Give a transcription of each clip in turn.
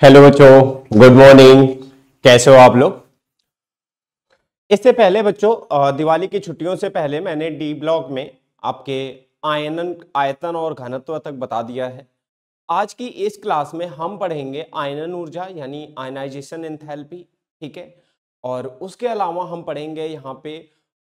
Hello बच्चों, good morning. कैसे हो आप लोग? इससे पहले बच्चों दिवाली की छुट्टियों से पहले मैंने डी ब्लॉक में आपके आयतन और घनत्व तक बता दिया है। आज की इस क्लास में हम पढ़ेंगे आयनन ऊर्जा यानी आयनाइजेशन एंथैल्पी, ठीक है। और उसके अलावा हम पढ़ेंगे यहाँ पे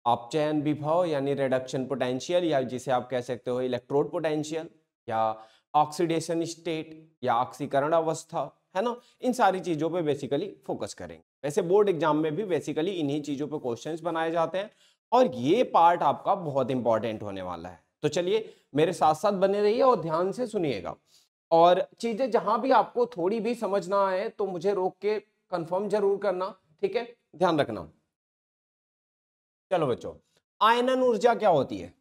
अपचयन विभव यानी रिडक्शन पोटेंशियल, या जिसे आप कह सकते हो इलेक्ट्रोड पोटेंशियल, या ऑक्सीडेशन स्टेट या ऑक्सीकरण अवस्था, है ना। इन सारी चीजों पे बेसिकली फोकस करेंगे। वैसे बोर्ड एग्जाम में भी बेसिकली इन्हीं चीजों पे क्वेश्चंस बनाए जाते हैं और ये पार्ट आपका बहुत इंपॉर्टेंट होने वाला है। तो चलिए मेरे साथ साथ बने रहिए और ध्यान से सुनिएगा। और चीजें जहां भी आपको थोड़ी भी समझ ना आए तो मुझे रोक के कंफर्म जरूर करना, ठीक है, ध्यान रखना। चलो बच्चों, आयनन ऊर्जा क्या होती है?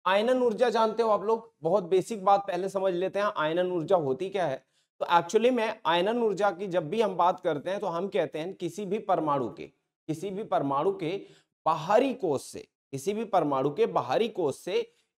आयनन ऊर्जा जानते हो आप लोग? बहुत बेसिक बात पहले समझ लेते हैं, आयनन ऊर्जा होती क्या है। तो एक्चुअली में आयनन ऊर्जा की जब भी हम बात करते हैं तो हम कहते हैं किसी भी परमाणु के बाहरी कोश से, किसी भी परमाणु के बाहरी कोश से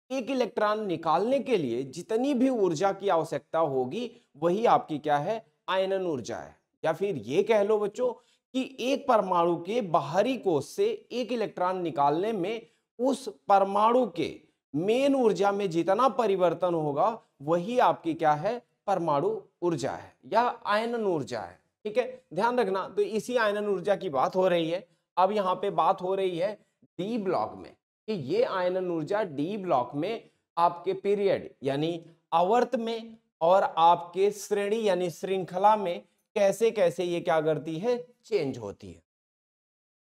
एक इलेक्ट्रॉन निकालने के लिए जितनी भी ऊर्जा की आवश्यकता होगी वही आपकी क्या है, आयनन ऊर्जा है। या फिर ये कह लो बच्चों कि एक परमाणु के बाहरी कोश से एक इलेक्ट्रॉन निकालने में उस परमाणु के मेन ऊर्जा में जितना परिवर्तन होगा वही आपकी क्या है, परमाणु ऊर्जा है या आयनन ऊर्जा है, ठीक है। ध्यान रखना, तो इसी आयनन ऊर्जा की बात हो रही है। अब यहाँ पे बात हो रही है डी ब्लॉक में कि ये आयनन ऊर्जा डी ब्लॉक में आपके पीरियड यानी आवर्त में और आपके श्रेणी यानी श्रृंखला में कैसे कैसे ये क्या करती है, चेंज होती है।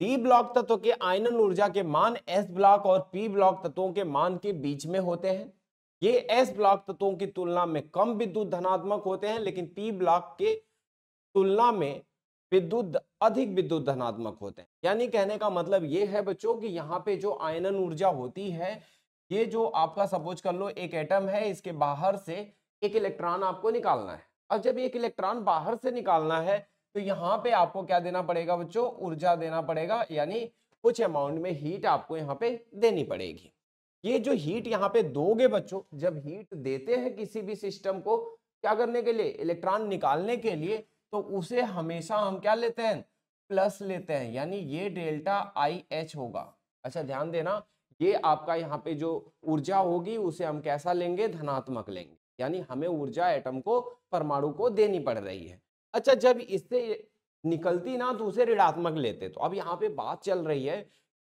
डी ब्लॉक तत्व के आयनन ऊर्जा के मान एस ब्लॉक और पी ब्लॉक तत्वों के मान के बीच में होते हैं। ये एस ब्लॉक तत्वों की तुलना में कम विद्युत धनात्मक होते हैं, लेकिन पी ब्लॉक के तुलना में विद्युत अधिक विद्युत धनात्मक होते हैं। यानी कहने का मतलब ये है बच्चों कि यहाँ पे जो आयनन ऊर्जा होती है, ये जो आपका सपोज कर लो एक एटम है, इसके बाहर से एक इलेक्ट्रॉन आपको निकालना है। अब जब एक इलेक्ट्रॉन बाहर से निकालना है तो यहाँ पे आपको क्या देना पड़ेगा बच्चों, ऊर्जा देना पड़ेगा, यानी कुछ अमाउंट में हीट आपको यहाँ पे देनी पड़ेगी। ये जो हीट यहाँ पे दोगे बच्चों, जब हीट देते हैं किसी भी सिस्टम को क्या करने के लिए, इलेक्ट्रॉन निकालने के लिए, तो उसे हमेशा हम क्या लेते हैं, प्लस लेते हैं, यानी ये डेल्टा आई एच होगा। अच्छा ध्यान देना, ये आपका यहाँ पे जो ऊर्जा होगी उसे हम कैसा लेंगे, धनात्मक लेंगे, यानी हमें ऊर्जा एटम को, परमाणु को देनी पड़ रही है। अच्छा जब इससे निकलती ना तो उसे ऋणात्मक लेते। तो अब यहाँ पे बात चल रही है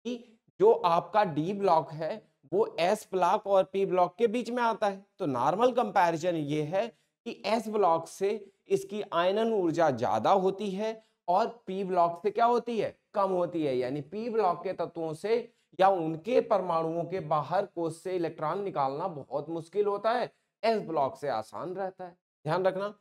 कि जो आपका डी ब्लॉक है वो एस ब्लॉक और पी ब्लॉक के बीच में आता है। तो नॉर्मल कंपैरिजन ये है कि एस ब्लॉक से इसकी आयनन ऊर्जा ज्यादा होती है और पी ब्लॉक से क्या होती है, कम होती है। यानी पी ब्लॉक के तत्वों से या उनके परमाणुओं के बाहर कोश से इलेक्ट्रॉन निकालना बहुत मुश्किल होता है, एस ब्लॉक से आसान रहता है। ध्यान रखना।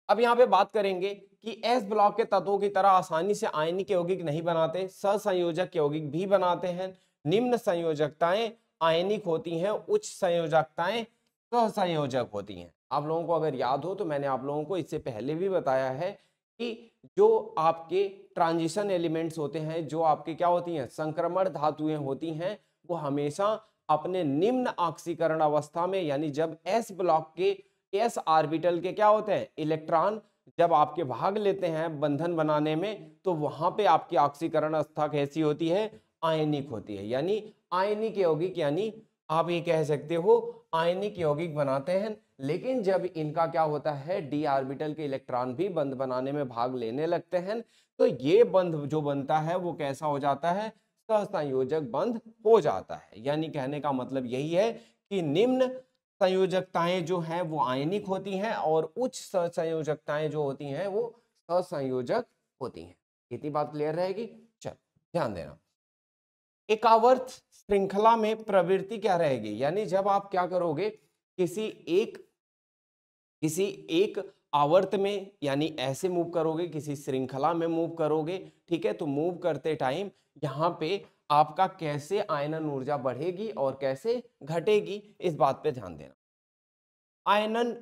अब यहाँ पे बात करेंगे कि एस ब्लॉक के तत्वों की तरह आसानी से आयनिक यौगिक नहीं बनाते, सहसंयोजक यौगिक भी बनाते हैं। निम्न संयोजकताएं आयनिक होती हैं, उच्च संयोजकताएं सहसंयोजक होती हैं। आप लोगों को अगर याद हो तो मैंने आप लोगों को इससे पहले भी बताया है कि जो आपके ट्रांजिशन एलिमेंट्स होते हैं, जो आपके क्या होती हैं, संक्रमण धातुएं होती हैं, वो हमेशा अपने निम्न ऑक्सीकरण अवस्था में, यानी जब एस ब्लॉक के एस ऑर्बिटल के क्या होते हैं, इलेक्ट्रॉन जब आपके भाग लेते हैं बंधन बनाने में, तो वहां पे आपकी ऑक्सीकरण अवस्था कैसी होती है, आयनिक होती है। यानी आयनिक यौगिक, यानी आप ये कह सकते हो आयनिक यौगिक बनाते हैं। लेकिन जब इनका क्या होता है, डी ऑर्बिटल के इलेक्ट्रॉन भी बंध बनाने में भाग लेने लगते हैं, तो ये बंध जो बनता है वो कैसा हो जाता है, सहसंयोजक बंध हो जाता है। यानी कहने का मतलब यही है कि निम्न संयोजकताएं जो हैं वो आयनिक होती हैं और उच्च संयोजकताएं जो होती हैं वो असंयोजक होती हैं। इतनी बात क्लियर रहेगी। चल ध्यान देना, एक आवर्त श्रृंखला में प्रवृत्ति क्या रहेगी, यानी जब आप क्या करोगे, किसी एक आवर्त में यानी ऐसे मूव करोगे, किसी श्रृंखला में मूव करोगे, ठीक है। तो मूव करते टाइम यहाँ पे आपका कैसे आयनन ऊर्जा बढ़ेगी और कैसे घटेगी, इस बात पे ध्यान देना। आयनन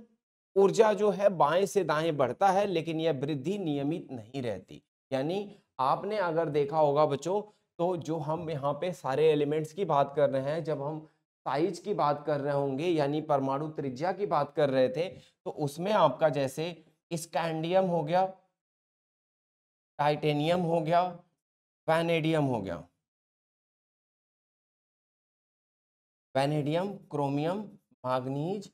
ऊर्जा जो है बाएं से दाएं बढ़ता है, लेकिन यह वृद्धि नियमित नहीं रहती। यानी आपने अगर देखा होगा बच्चों, तो जो हम यहाँ पे सारे एलिमेंट्स की बात कर रहे हैं, जब हम साइज की बात कर रहे होंगे यानी परमाणु त्रिज्या की बात कर रहे थे, तो उसमें आपका जैसे स्कैंडियम हो गया, टाइटेनियम हो गया, वैनेडियम हो गया, वैनेडियम, क्रोमियम, मैग्नीज,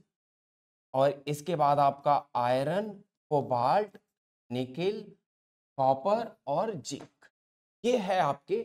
और इसके बाद आपका आयरन, कोबाल्ट, निकिल, कॉपर और जिंक। ये है आपके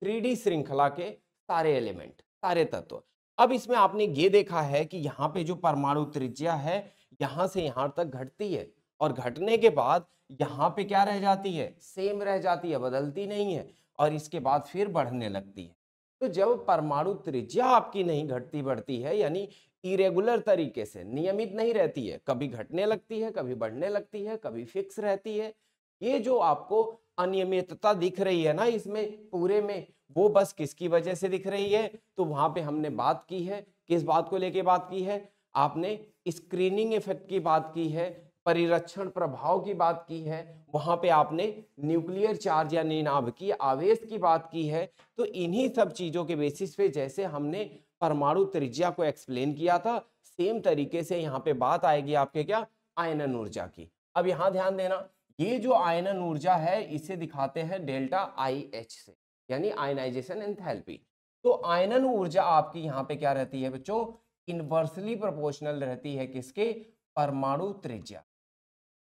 3D श्रृंखला के सारे एलिमेंट, सारे तत्व। अब इसमें आपने ये देखा है कि यहाँ पे जो परमाणु त्रिज्या है यहाँ से यहाँ तक घटती है, और घटने के बाद यहाँ पे क्या रह जाती है, सेम रह जाती है, बदलती नहीं है, और इसके बाद फिर बढ़ने लगती है। तो जब परमाणु त्रिज्या आपकी नहीं घटती बढ़ती है, यानी इरेगुलर तरीके से, नियमित नहीं रहती है, कभी घटने लगती है, कभी बढ़ने लगती है, कभी फिक्स रहती है, ये जो आपको अनियमितता दिख रही है ना इसमें पूरे में, वो बस किसकी वजह से दिख रही है? तो वहां पे हमने बात की है, किस बात को लेके बात की है? आपने स्क्रीनिंग इफेक्ट की बात की है, परिरक्षण प्रभाव की बात की है, वहां पे आपने न्यूक्लियर चार्ज या निनाभिकीय आवेश की बात की है। तो इन्हीं सब चीजों के बेसिस पे जैसे हमने परमाणु त्रिज्या को एक्सप्लेन किया था, सेम तरीके से यहाँ पे बात आएगी आपके क्या, आयनन ऊर्जा की। अब यहाँ ध्यान देना, ये जो आयनन ऊर्जा है इसे दिखाते हैं डेल्टा IH से, यानी आयनाइजेशन एंथैल्पी। तो आयनन ऊर्जा आपकी यहाँ पे क्या रहती है बच्चों, इनवर्सली प्रोपोर्शनल रहती है किसके, परमाणु त्रिज्या।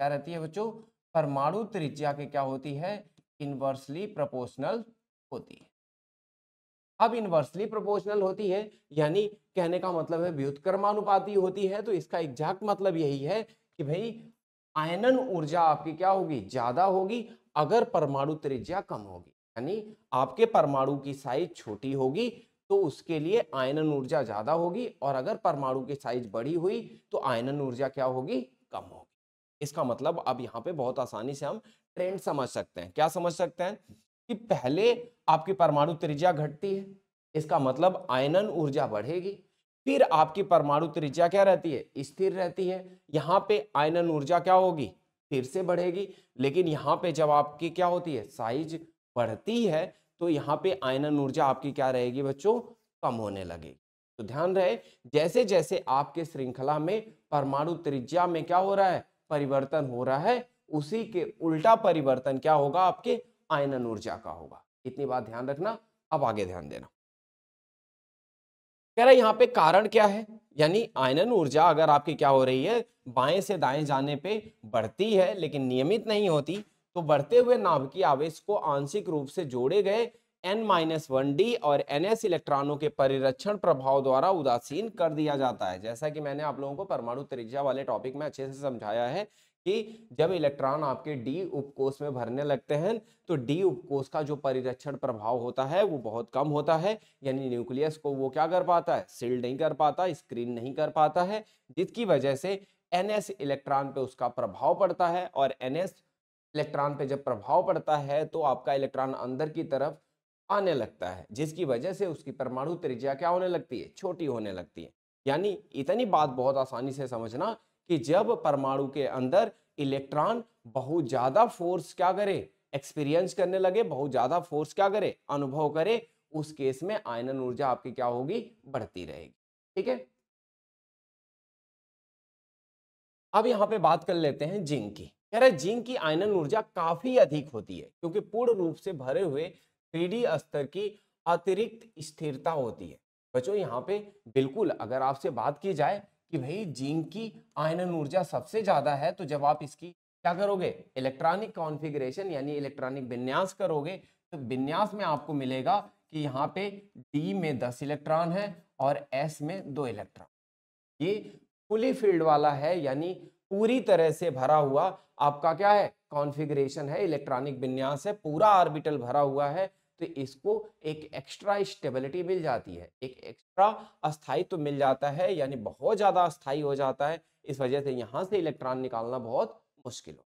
क्या रहती है बच्चों, परमाणु त्रिज्या के क्या होती है, इनवर्सली प्रोपोर्शनल होती है। अब इनवर्सली प्रोपोर्शनल होती है यानी कहने का मतलब है व्युत्क्रमानुपाती होती है। तो इसका एग्जैक्ट मतलब यही है कि भाई आयनन ऊर्जा आपकी क्या होगी, ज्यादा होगी अगर परमाणु त्रिज्या कम होगी, यानी आपके परमाणु की साइज छोटी होगी तो उसके लिए आयनन ऊर्जा ज्यादा होगी, और अगर परमाणु की साइज बड़ी हुई तो आयनन ऊर्जा क्या होगी, कम होगी। इसका मतलब अब यहाँ पे बहुत आसानी से हम ट्रेंड समझ सकते हैं। क्या समझ सकते हैं कि पहले आपकी परमाणु त्रिज्या घटती है, इसका मतलब आयनन ऊर्जा बढ़ेगी, फिर आपकी परमाणु त्रिज्या क्या रहती है, स्थिर रहती है। यहाँ पे आयनन ऊर्जा क्या होगी, फिर से बढ़ेगी, लेकिन यहाँ पे जब आपकी क्या होती है, साइज बढ़ती है, तो यहाँ पे आयनन ऊर्जा आपकी क्या रहेगी बच्चों, कम होने लगेगी। तो ध्यान रहे, जैसे जैसे आपके श्रृंखला में परमाणु त्रिज्या में क्या हो रहा है, परिवर्तन हो रहा है, उसी के उल्टा परिवर्तन क्या होगा, आपके आयनन ऊर्जा का होगा। इतनी बात ध्यान रखना। अब आगे ध्यान देना, कह रहा है यहाँ पे कारण क्या है, यानी आयनन ऊर्जा अगर आपकी क्या हो रही है, बाएं से दाएं जाने पे बढ़ती है लेकिन नियमित नहीं होती, तो बढ़ते हुए नाभिकीय आवेश को आंशिक रूप से जोड़े गए N-1D और Ns इलेक्ट्रॉनों के परिरक्षण प्रभाव द्वारा उदासीन कर दिया जाता है। जैसा कि मैंने आप लोगों को परमाणु त्रिज्या वाले टॉपिक में अच्छे से समझाया है कि जब इलेक्ट्रॉन आपके डी उपकोष में भरने लगते हैं तो डी उपकोष का जो परिरक्षण प्रभाव होता है वो बहुत कम होता है, यानी न्यूक्लियस को वो क्या कर पाता है, सील्ड नहीं कर पाता, स्क्रीन नहीं कर पाता है, जिसकी वजह से Ns इलेक्ट्रॉन पे उसका प्रभाव पड़ता है, और Ns इलेक्ट्रॉन पे जब प्रभाव पड़ता है तो आपका इलेक्ट्रॉन अंदर की तरफ आने लगता है, जिसकी वजह से उसकी परमाणु त्रिज्या क्या होने लगती है, छोटी होने लगती है। यानी इतनी बात बहुत आसानी से समझना कि जब परमाणु के अंदर इलेक्ट्रॉन बहुत ज्यादा फोर्स क्या करे, एक्सपीरियंस करने लगे, बहुत ज्यादा फोर्स क्या करे, अनुभव करे, उस केस में आयनन ऊर्जा आपकी क्या होगी, बढ़ती रहेगी। ठीक है, अब यहाँ पे बात कर लेते हैं जिंक की। कह रहे जिंक की आयनन ऊर्जा काफी अधिक होती है क्योंकि पूर्ण रूप से भरे हुए 3D स्तर की अतिरिक्त स्थिरता होती है। बच्चों यहाँ पे बिल्कुल अगर आपसे बात की जाए कि भाई जिंक की आयनन ऊर्जा सबसे ज्यादा है, तो जब आप इसकी क्या करोगे, इलेक्ट्रॉनिक कॉन्फ़िगरेशन यानी इलेक्ट्रॉनिक विन्यास करोगे, तो विन्यास में आपको मिलेगा कि यहाँ पे D में 10 इलेक्ट्रॉन है और S में 2 इलेक्ट्रॉन। ये फुली फिल्ड वाला है, यानी पूरी तरह से भरा हुआ आपका क्या है, कॉन्फ़िगरेशन है, इलेक्ट्रॉनिक विन्यास है, पूरा ऑर्बिटल भरा हुआ है। तो इसको एक एक्स्ट्रा स्टेबिलिटी मिल जाती है, एक एक्स्ट्रा अस्थायित्व मिल जाता है, यानी बहुत ज्यादा अस्थायी हो जाता है। इस वजह से यहां से इलेक्ट्रॉन निकालना बहुत मुश्किल हो।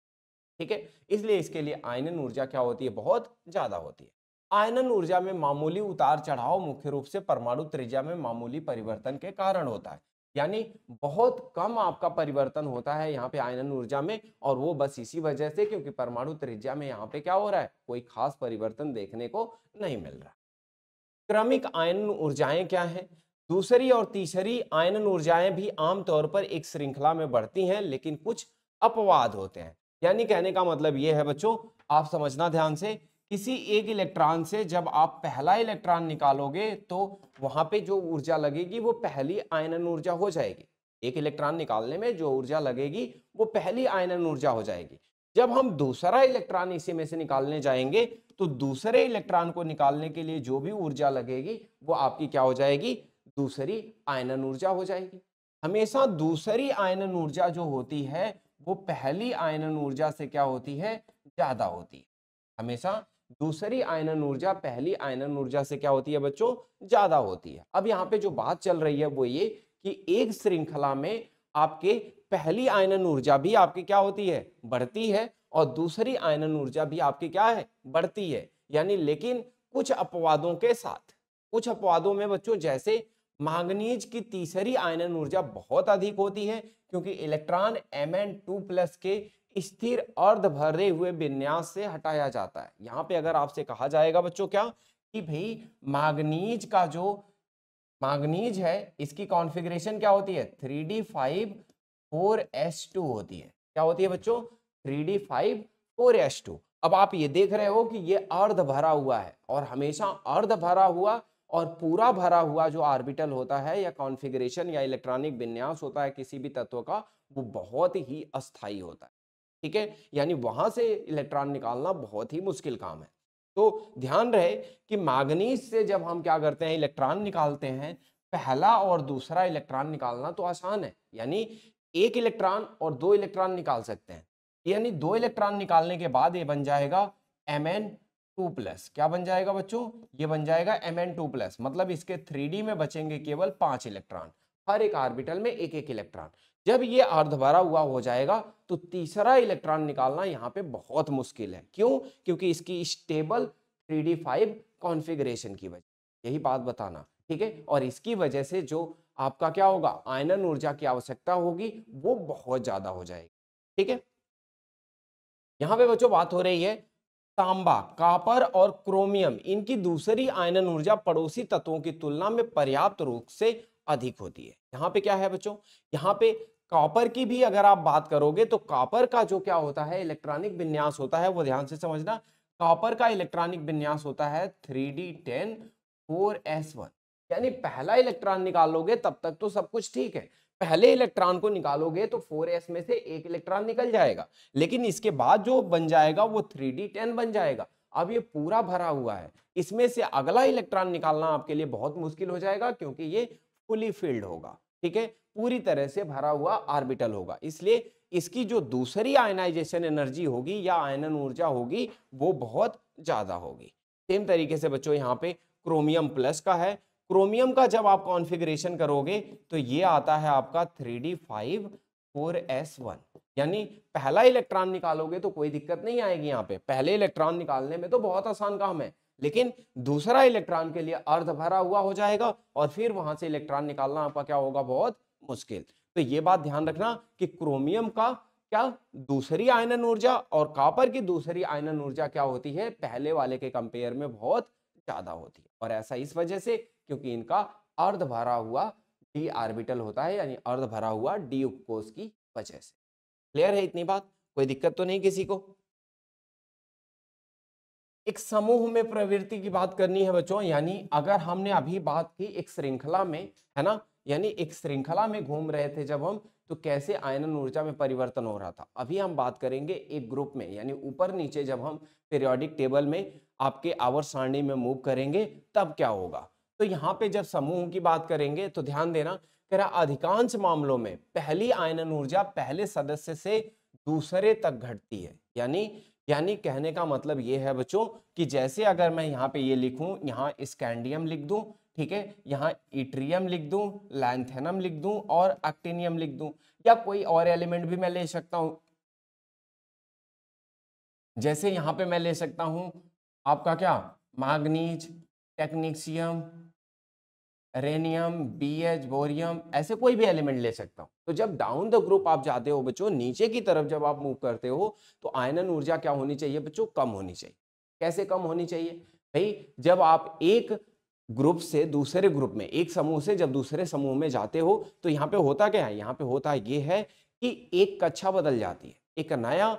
ठीक है, इसलिए इसके लिए आयनन ऊर्जा क्या होती है, बहुत ज्यादा होती है। आयनन ऊर्जा में मामूली उतार चढ़ाव मुख्य रूप से परमाणु त्रिज्या में मामूली परिवर्तन के कारण होता है, यानी बहुत कम आपका परिवर्तन होता है यहाँ पे आयनन ऊर्जा में, और वो बस इसी वजह से क्योंकि परमाणु त्रिज्या में यहाँ पे क्या हो रहा है, कोई खास परिवर्तन देखने को नहीं मिल रहा। क्रमिक आयनन ऊर्जाएं क्या हैं? दूसरी और तीसरी आयनन ऊर्जाएं भी आमतौर पर एक श्रृंखला में बढ़ती हैं, लेकिन कुछ अपवाद होते हैं। यानी कहने का मतलब ये है बच्चों, आप समझना ध्यान से, किसी एक इलेक्ट्रॉन से जब आप पहला इलेक्ट्रॉन निकालोगे तो वहां पे जो ऊर्जा लगेगी वो पहली आयनन ऊर्जा हो जाएगी। एक इलेक्ट्रॉन निकालने में जो ऊर्जा लगेगी वो पहली आयनन ऊर्जा हो जाएगी। जब हम दूसरा इलेक्ट्रॉन इसी में से निकालने जाएंगे तो दूसरे इलेक्ट्रॉन को निकालने के लिए जो भी ऊर्जा लगेगी वो आपकी क्या हो जाएगी, दूसरी आयनन ऊर्जा हो जाएगी। हमेशा दूसरी आयनन ऊर्जा जो होती है वो पहली आयनन ऊर्जा से क्या होती है, ज्यादा होती है। हमेशा दूसरी आयनन ऊर्जा पहली आयनन ऊर्जा से क्या होती है बच्चों, ज्यादा होती है। अब यहाँ पे जो बात चल रही है वो ये कि एक श्रृंखला में आपके पहली आयनन ऊर्जा भी आपकी क्या होती है, बढ़ती है, और दूसरी आयनन ऊर्जा भी आपकी क्या है, बढ़ती है। यानी लेकिन कुछ अपवादों के साथ, कुछ अपवादों में बच्चों, जैसे मैंगनीज की तीसरी आयनन ऊर्जा बहुत अधिक होती है क्योंकि इलेक्ट्रॉन Mn2+ के स्थिर अर्ध भरे हुए विन्यास से हटाया जाता है। यहाँ पे अगर आपसे कहा जाएगा बच्चों क्या, कि भाई मैंगनीज का जो मैंगनीज है इसकी कॉन्फ़िगरेशन क्या होती है, 3d5 4s2 होती है। क्या होती है बच्चों, 3d5 4s2। अब आप ये देख रहे हो कि ये अर्ध भरा हुआ है, और हमेशा अर्ध भरा हुआ और पूरा भरा हुआ जो ऑर्बिटल होता है या कॉन्फ़िगरेशन या इलेक्ट्रॉनिक विन्यास होता है किसी भी तत्व का, वो बहुत ही अस्थायी होता है। ठीक है, यानी वहां से इलेक्ट्रॉन निकालना बहुत ही मुश्किल काम है। तो ध्यान रहे कि मैंगनीज से जब हम क्या करते हैं, इलेक्ट्रॉन निकालते हैं, पहला और दूसरा इलेक्ट्रॉन निकालना तो आसान है। यानी एक इलेक्ट्रॉन और दो इलेक्ट्रॉन निकाल सकते हैं। यानी दो इलेक्ट्रॉन निकालने के बाद ये बन जाएगा Mn2+। क्या बन जाएगा बच्चों, ये बन जाएगा Mn2+। मतलब इसके 3D में बचेंगे केवल 5 इलेक्ट्रॉन, हर एक ऑर्बिटल में एक एक इलेक्ट्रॉन। जब ये अर्ध भरा हुआ हो जाएगा तो तीसरा इलेक्ट्रॉन निकालना यहाँ पे बहुत मुश्किल है। क्यों, क्योंकि इसकी स्टेबल 3d5 कॉन्फ़िगरेशन की वजह, यही बात बताना। ठीक है, और इसकी वजह से जो आपका क्या होगा, आयनन ऊर्जा की आवश्यकता होगी वो बहुत ज्यादा हो जाएगी। ठीक है, यहाँ पे बच्चों बात हो रही है तांबा, कॉपर और क्रोमियम, इनकी दूसरी आयनन ऊर्जा पड़ोसी तत्वों की तुलना में पर्याप्त रूप से अधिक होती है। यहाँ पे क्या है बच्चों, यहाँ पे कॉपर की भी अगर आप बात करोगे तो कॉपर का जो क्या होता है, इलेक्ट्रॉनिक विन्यास होता है, वो ध्यान से समझना। कॉपर का इलेक्ट्रॉनिक विन्यास होता है 3d10 4s1। यानी पहला इलेक्ट्रॉन निकालोगे तब तक तो सब कुछ ठीक है, पहले इलेक्ट्रॉन को निकालोगे तो 4s में से एक इलेक्ट्रॉन निकल जाएगा, लेकिन इसके बाद जो बन जाएगा वो 3d10 बन जाएगा। अब ये पूरा भरा हुआ है, इसमें से अगला इलेक्ट्रॉन निकालना आपके लिए बहुत मुश्किल हो जाएगा क्योंकि ये फुली फिल्ड होगा। ठीक है, पूरी तरह से भरा हुआ ऑर्बिटल होगा, इसलिए इसकी जो दूसरी आयनाइजेशन एनर्जी होगी या आयनन ऊर्जा होगी वो बहुत ज्यादा होगी। सेम तरीके से बच्चों यहाँ पे क्रोमियम प्लस का है। क्रोमियम का जब आप कॉन्फ़िगरेशन करोगे तो ये आता है आपका 3d5 4s1। यानी पहला इलेक्ट्रॉन निकालोगे तो कोई दिक्कत नहीं आएगी। यहाँ पे पहले इलेक्ट्रॉन निकालने में तो बहुत आसान काम है, लेकिन दूसरा इलेक्ट्रॉन के लिए अर्ध भरा हुआ हो जाएगा और फिर वहां से इलेक्ट्रॉन निकालना आपका क्या होगा, बहुत मुश्किल। तो ये बात ध्यान रखना कि क्रोमियम का क्या दूसरी आयनन ऊर्जा और कॉपर की दूसरी आयनन ऊर्जा क्या होती है, पहले वाले के कंपेयर में बहुत ज्यादा होती है। और ऐसा इस वजह से क्योंकि इनका अर्ध भरा हुआ डी ऑर्बिटल होता है, यानी अर्ध भरा हुआ डी उपकोष की वजह से। क्लियर है इतनी बात, कोई दिक्कत तो नहीं किसी को। एक समूह में प्रवृत्ति की बात करनी है बच्चों, यानी अगर हमने अभी बात की एक श्रृंखला में, है ना, यानी एक श्रृंखला में घूम रहे थे जब हम, तो कैसे आयनन ऊर्जा में परिवर्तन हो रहा था। अभी हम बात करेंगे एक ग्रुप में, यानी ऊपर नीचे जब हम पीरियोडिक टेबल में आपके आवर्त सारणी में मूव करेंगे तब क्या होगा। तो यहाँ पे जब समूह की बात करेंगे तो ध्यान देना, कह रहा अधिकांश मामलों में पहली आयनन ऊर्जा पहले सदस्य से दूसरे तक घटती है। यानी कहने का मतलब ये है बच्चों कि जैसे अगर मैं यहाँ पे ये लिखूं, यहाँ स्कैंडियम लिख दूं, ठीक है, यहाँ इट्रियम लिख दूं, लैंथेनम लिख दूं और एक्टिनियम लिख दूं, या कोई और एलिमेंट भी मैं ले सकता हूं। जैसे यहाँ पे मैं ले सकता हूं आपका क्या, manganese, technetium, rhenium, BH, bohrium, ऐसे कोई भी एलिमेंट ले सकता हूं। तो जब डाउन द ग्रुप आप जाते हो बच्चों, नीचे की तरफ जब आप मूव करते हो तो आयनन ऊर्जा क्या होनी चाहिए बच्चों, कम होनी चाहिए। कैसे कम होनी चाहिए भाई, जब आप एक ग्रुप से दूसरे ग्रुप में, एक समूह से जब दूसरे समूह में जाते हो तो यहाँ पे होता क्या है, यहाँ पे होता ये है कि एक कक्षा बदल जाती है, एक नया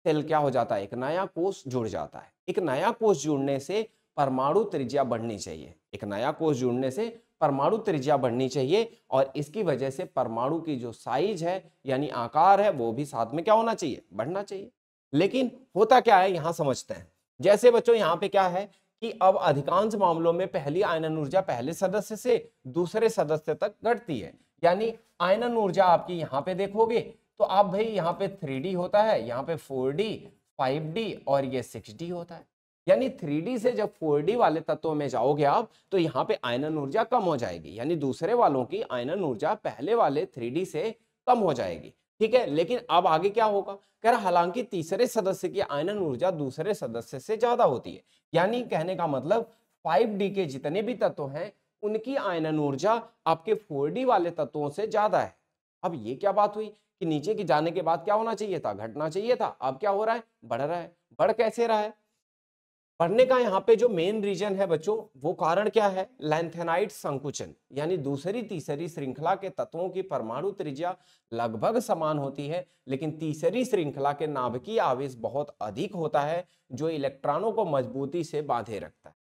सेल क्या हो जाता है, एक नया कोष जुड़ जाता है। एक नया कोष जुड़ने से परमाणु त्रिज्या बढ़नी चाहिए, एक नया कोष जुड़ने से परमाणु त्रिज्या बढ़नी चाहिए, और इसकी वजह से परमाणु की जो साइज है यानी आकार है वो भी साथ में क्या होना चाहिए, बढ़ना चाहिए। लेकिन होता क्या है यहां समझते हैं। जैसे बच्चों यहाँ पे क्या है कि अब अधिकांश मामलों में पहली आयनन ऊर्जा पहले सदस्य से दूसरे सदस्य तक घटती है, यानी आयनन ऊर्जा आपकी यहाँ पे देखोगे तो आप भाई यहाँ पे 3D होता है, यहाँ पे 4D, 5D और ये 6D होता है। यानी 3D से जब 4D वाले तत्वों में जाओगे आप तो यहाँ पे आयनन ऊर्जा कम हो जाएगी, यानी दूसरे वालों की आयनन ऊर्जा पहले वाले 3D से कम हो जाएगी। ठीक है, लेकिन अब आगे क्या होगा, कह रहा हालांकि तीसरे सदस्य की आयनन ऊर्जा दूसरे सदस्य से ज्यादा होती है, यानी कहने का मतलब 5D के जितने भी तत्व हैं उनकी आयनन ऊर्जा आपके 4D वाले तत्वों से ज्यादा है। अब ये क्या बात हुई कि नीचे की जाने के बाद क्या होना चाहिए था, घटना चाहिए था, अब क्या हो रहा है, बढ़ रहा है। बढ़ कैसे रहा है, बढ़ने का यहाँ पे जो मेन रीजन है बच्चों, वो कारण क्या है, लैंथेनाइड संकुचन, यानी दूसरी तीसरी श्रृंखला के तत्वों की परमाणु त्रिज्या लगभग समान होती है, लेकिन तीसरी श्रृंखला के नाभिकीय आवेश बहुत अधिक होता है जो इलेक्ट्रॉनों को मजबूती से बांधे रखता है।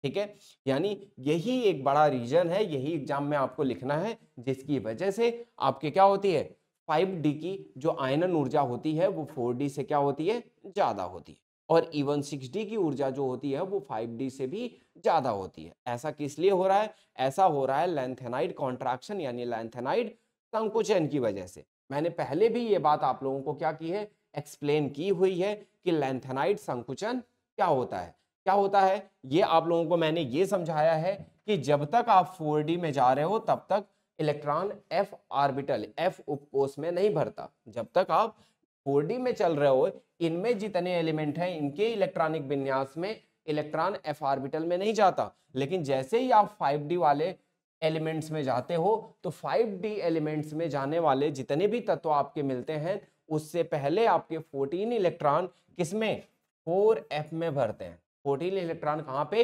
ठीक है, यानी यही एक बड़ा रीजन है, यही एग्जाम में आपको लिखना है, जिसकी वजह से आपके क्या होती है, 5D की जो आयनन ऊर्जा होती है वो 4D से क्या होती है, ज्यादा होती है, और इवन 6D की ऊर्जा जो होती है वो 5D से भी ज्यादा होती है। ऐसा किस लिए हो रहा है, ऐसा हो रहा है लैंथेनाइड कॉन्ट्रैक्शन यानी लैंथेनाइड संकुचन की वजह से। मैंने पहले भी ये बात आप लोगों को क्या की है, एक्सप्लेन की हुई है कि लैंथेनाइड संकुचन क्या होता है। क्या होता है ये आप लोगों को मैंने ये समझाया है कि जब तक आप 4D में जा रहे हो तब तक इलेक्ट्रॉन f ऑर्बिटल f उपकोष में नहीं भरता। जब तक आप 4D में चल रहे हो इनमें जितने एलिमेंट हैं इनके इलेक्ट्रॉनिक विन्यास में इलेक्ट्रॉन f ऑर्बिटल में नहीं जाता, लेकिन जैसे ही आप 5D वाले एलिमेंट्स में जाते हो तो 5D एलिमेंट्स में जाने वाले जितने भी तत्व आपके मिलते हैं उससे पहले आपके 14 इलेक्ट्रॉन किसमें, 4f में भरते हैं। 14 इलेक्ट्रॉन कहां पे,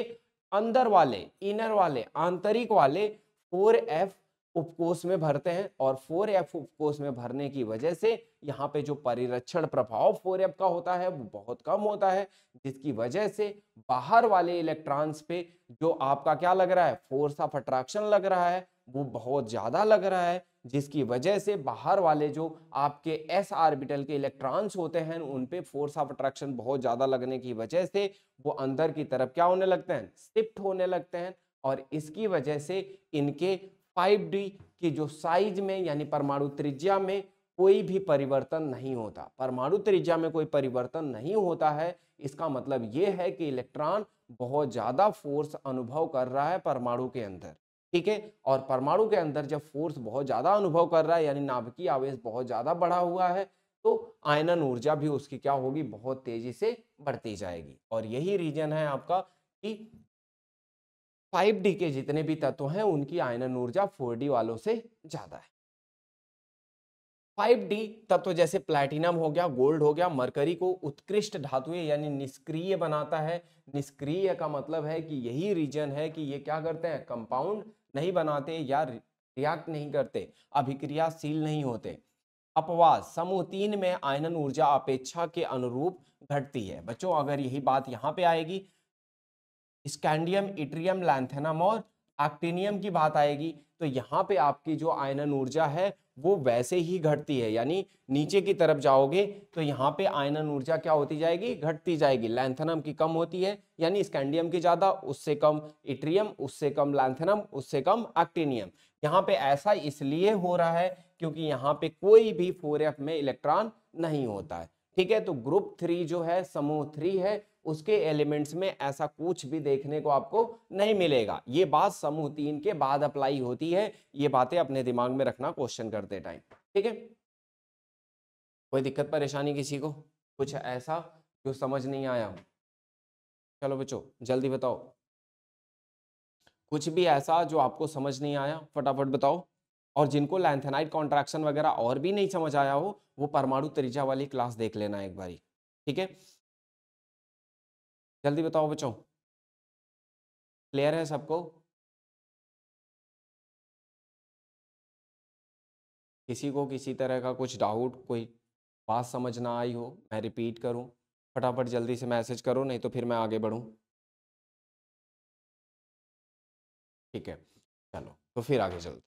अंदर वाले, इनर वाले, आंतरिक वाले 4f उपकोष में भरते हैं, और 4f उपकोष में भरने की वजह से यहाँ पे जो परिरक्षण प्रभाव 4f का होता है वो बहुत कम होता है, जिसकी वजह से बाहर वाले इलेक्ट्रॉन्स पे जो आपका क्या लग रहा है, फोर्स ऑफ अट्रैक्शन लग रहा है वो बहुत ज्यादा लग रहा है, जिसकी वजह से बाहर वाले जो आपके s ऑर्बिटल के इलेक्ट्रॉन्स होते हैं उन पे फोर्स ऑफ अट्रैक्शन बहुत ज्यादा लगने की वजह से वो अंदर की तरफ क्या होने लगते हैं, शिफ्ट होने लगते हैं, और इसकी वजह से इनके 5D की जो साइज में यानी परमाणु त्रिज्या में कोई भी परिवर्तन नहीं होता। परमाणु त्रिज्या में कोई परिवर्तन नहीं होता है, इसका मतलब ये है कि इलेक्ट्रॉन बहुत ज्यादा फोर्स अनुभव कर रहा है परमाणु के अंदर। ठीक है, और परमाणु के अंदर जब फोर्स बहुत ज्यादा अनुभव कर रहा है यानी नाभिकीय आवेश बहुत ज्यादा बढ़ा हुआ है तो आयनन ऊर्जा भी उसकी क्या होगी, बहुत तेजी से बढ़ती जाएगी। और यही रीजन है आपका कि 5D के जितने भी तत्व हैं उनकी आयनन ऊर्जा 4D वालों से ज्यादा है। 5D तत्व जैसे प्लैटिनम हो गया, गोल्ड हो गया, मरकरी को उत्कृष्ट धातुएं यानी निष्क्रिय बनाता है। निष्क्रिय का मतलब है कि यही रीजन है कि ये क्या करते हैं, कंपाउंड नहीं बनाते या रिएक्ट नहीं करते, अभिक्रियाशील नहीं होते। अपवाद, समूह 3 में आयनन ऊर्जा अपेक्षा के अनुरूप घटती है। बच्चों अगर यही बात यहाँ पे आएगी, स्कैंडियम, इट्रियम, लैंथेनम और एक्टिनियम की बात आएगी तो यहाँ पे आपकी जो आयनन ऊर्जा है वो वैसे ही घटती है, यानी नीचे की तरफ जाओगे तो यहाँ पे आयनन ऊर्जा क्या होती जाएगी, घटती जाएगी। लैंथेनम की कम होती है यानी स्कैंडियम की ज्यादा, उससे कम इट्रियम, उससे कम लैंथेनम, उससे कम एक्टिनियम। यहाँ पे ऐसा इसलिए हो रहा है क्योंकि यहाँ पे कोई भी 4f में इलेक्ट्रॉन नहीं होता है। ठीक है, तो ग्रुप 3 जो है, समूह 3 है, उसके एलिमेंट्स में ऐसा कुछ भी देखने को आपको नहीं मिलेगा। ये बात समूह 3 के बाद अप्लाई होती है, ये बातें अपने दिमाग में रखना क्वेश्चन करते टाइम। ठीक है, कोई दिक्कत परेशानी किसी को, कुछ ऐसा जो समझ नहीं आया हो? चलो बच्चों जल्दी बताओ, कुछ भी ऐसा जो आपको समझ नहीं आया फटाफट बताओ। और जिनको लैंथेनाइड कॉन्ट्रैक्शन वगैरह और भी नहीं समझ आया हो वो परमाणु त्रिज्या वाली क्लास देख लेना एक बारी। ठीक है, जल्दी बताओ बच्चों, क्लियर है सबको? किसी को किसी तरह का कुछ डाउट, कोई बात समझ ना आई हो, मैं रिपीट करूं, फटाफट जल्दी से मैसेज करो, नहीं तो फिर मैं आगे बढ़ूं। ठीक है, चलो तो फिर आगे चलते।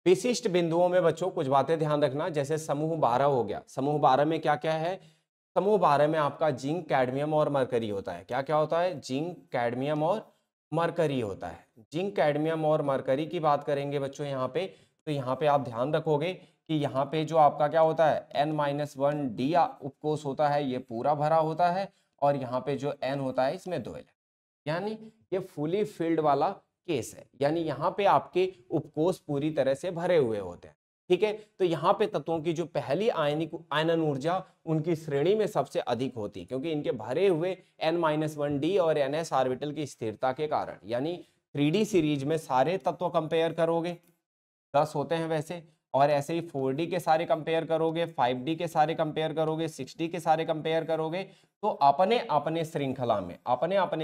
विशिष्ट बिंदुओं में बच्चों कुछ बातें ध्यान रखना, जैसे समूह 12 हो गया। समूह 12 में क्या क्या है? समूह 12 में आपका जिंक, कैडमियम और मरकरी होता है। क्या क्या होता है? जिंक, कैडमियम और मरकरी होता है। जिंक, कैडमियम और मरकरी की बात करेंगे बच्चों यहाँ पे, तो यहाँ पे आप ध्यान रखोगे कि यहाँ पे जो आपका क्या होता है, N-1D उपकोष होता है, ये पूरा भरा होता है, और यहाँ पे जो N होता है इसमें 2 यानी ये फुली फिल्ड वाला केस है, यानी यहाँ पे आपके उपकोष पूरी तरह से भरे हुए होते हैं। ठीक है, तो यहाँ पे तत्वों की जो पहली आयनिक आयनन ऊर्जा उनकी श्रेणी में सबसे अधिक होती है, क्योंकि इनके भरे हुए N-1D और NS ऑर्बिटल की स्थिरता के कारण। यानी 3D सीरीज में सारे तत्व कंपेयर करोगे, 10 होते हैं वैसे, और ऐसे ही 4D के सारे कंपेयर करोगे, 5D के सारे कंपेयर करोगे, 6D के सारे कंपेयर करोगे, तो अपने अपने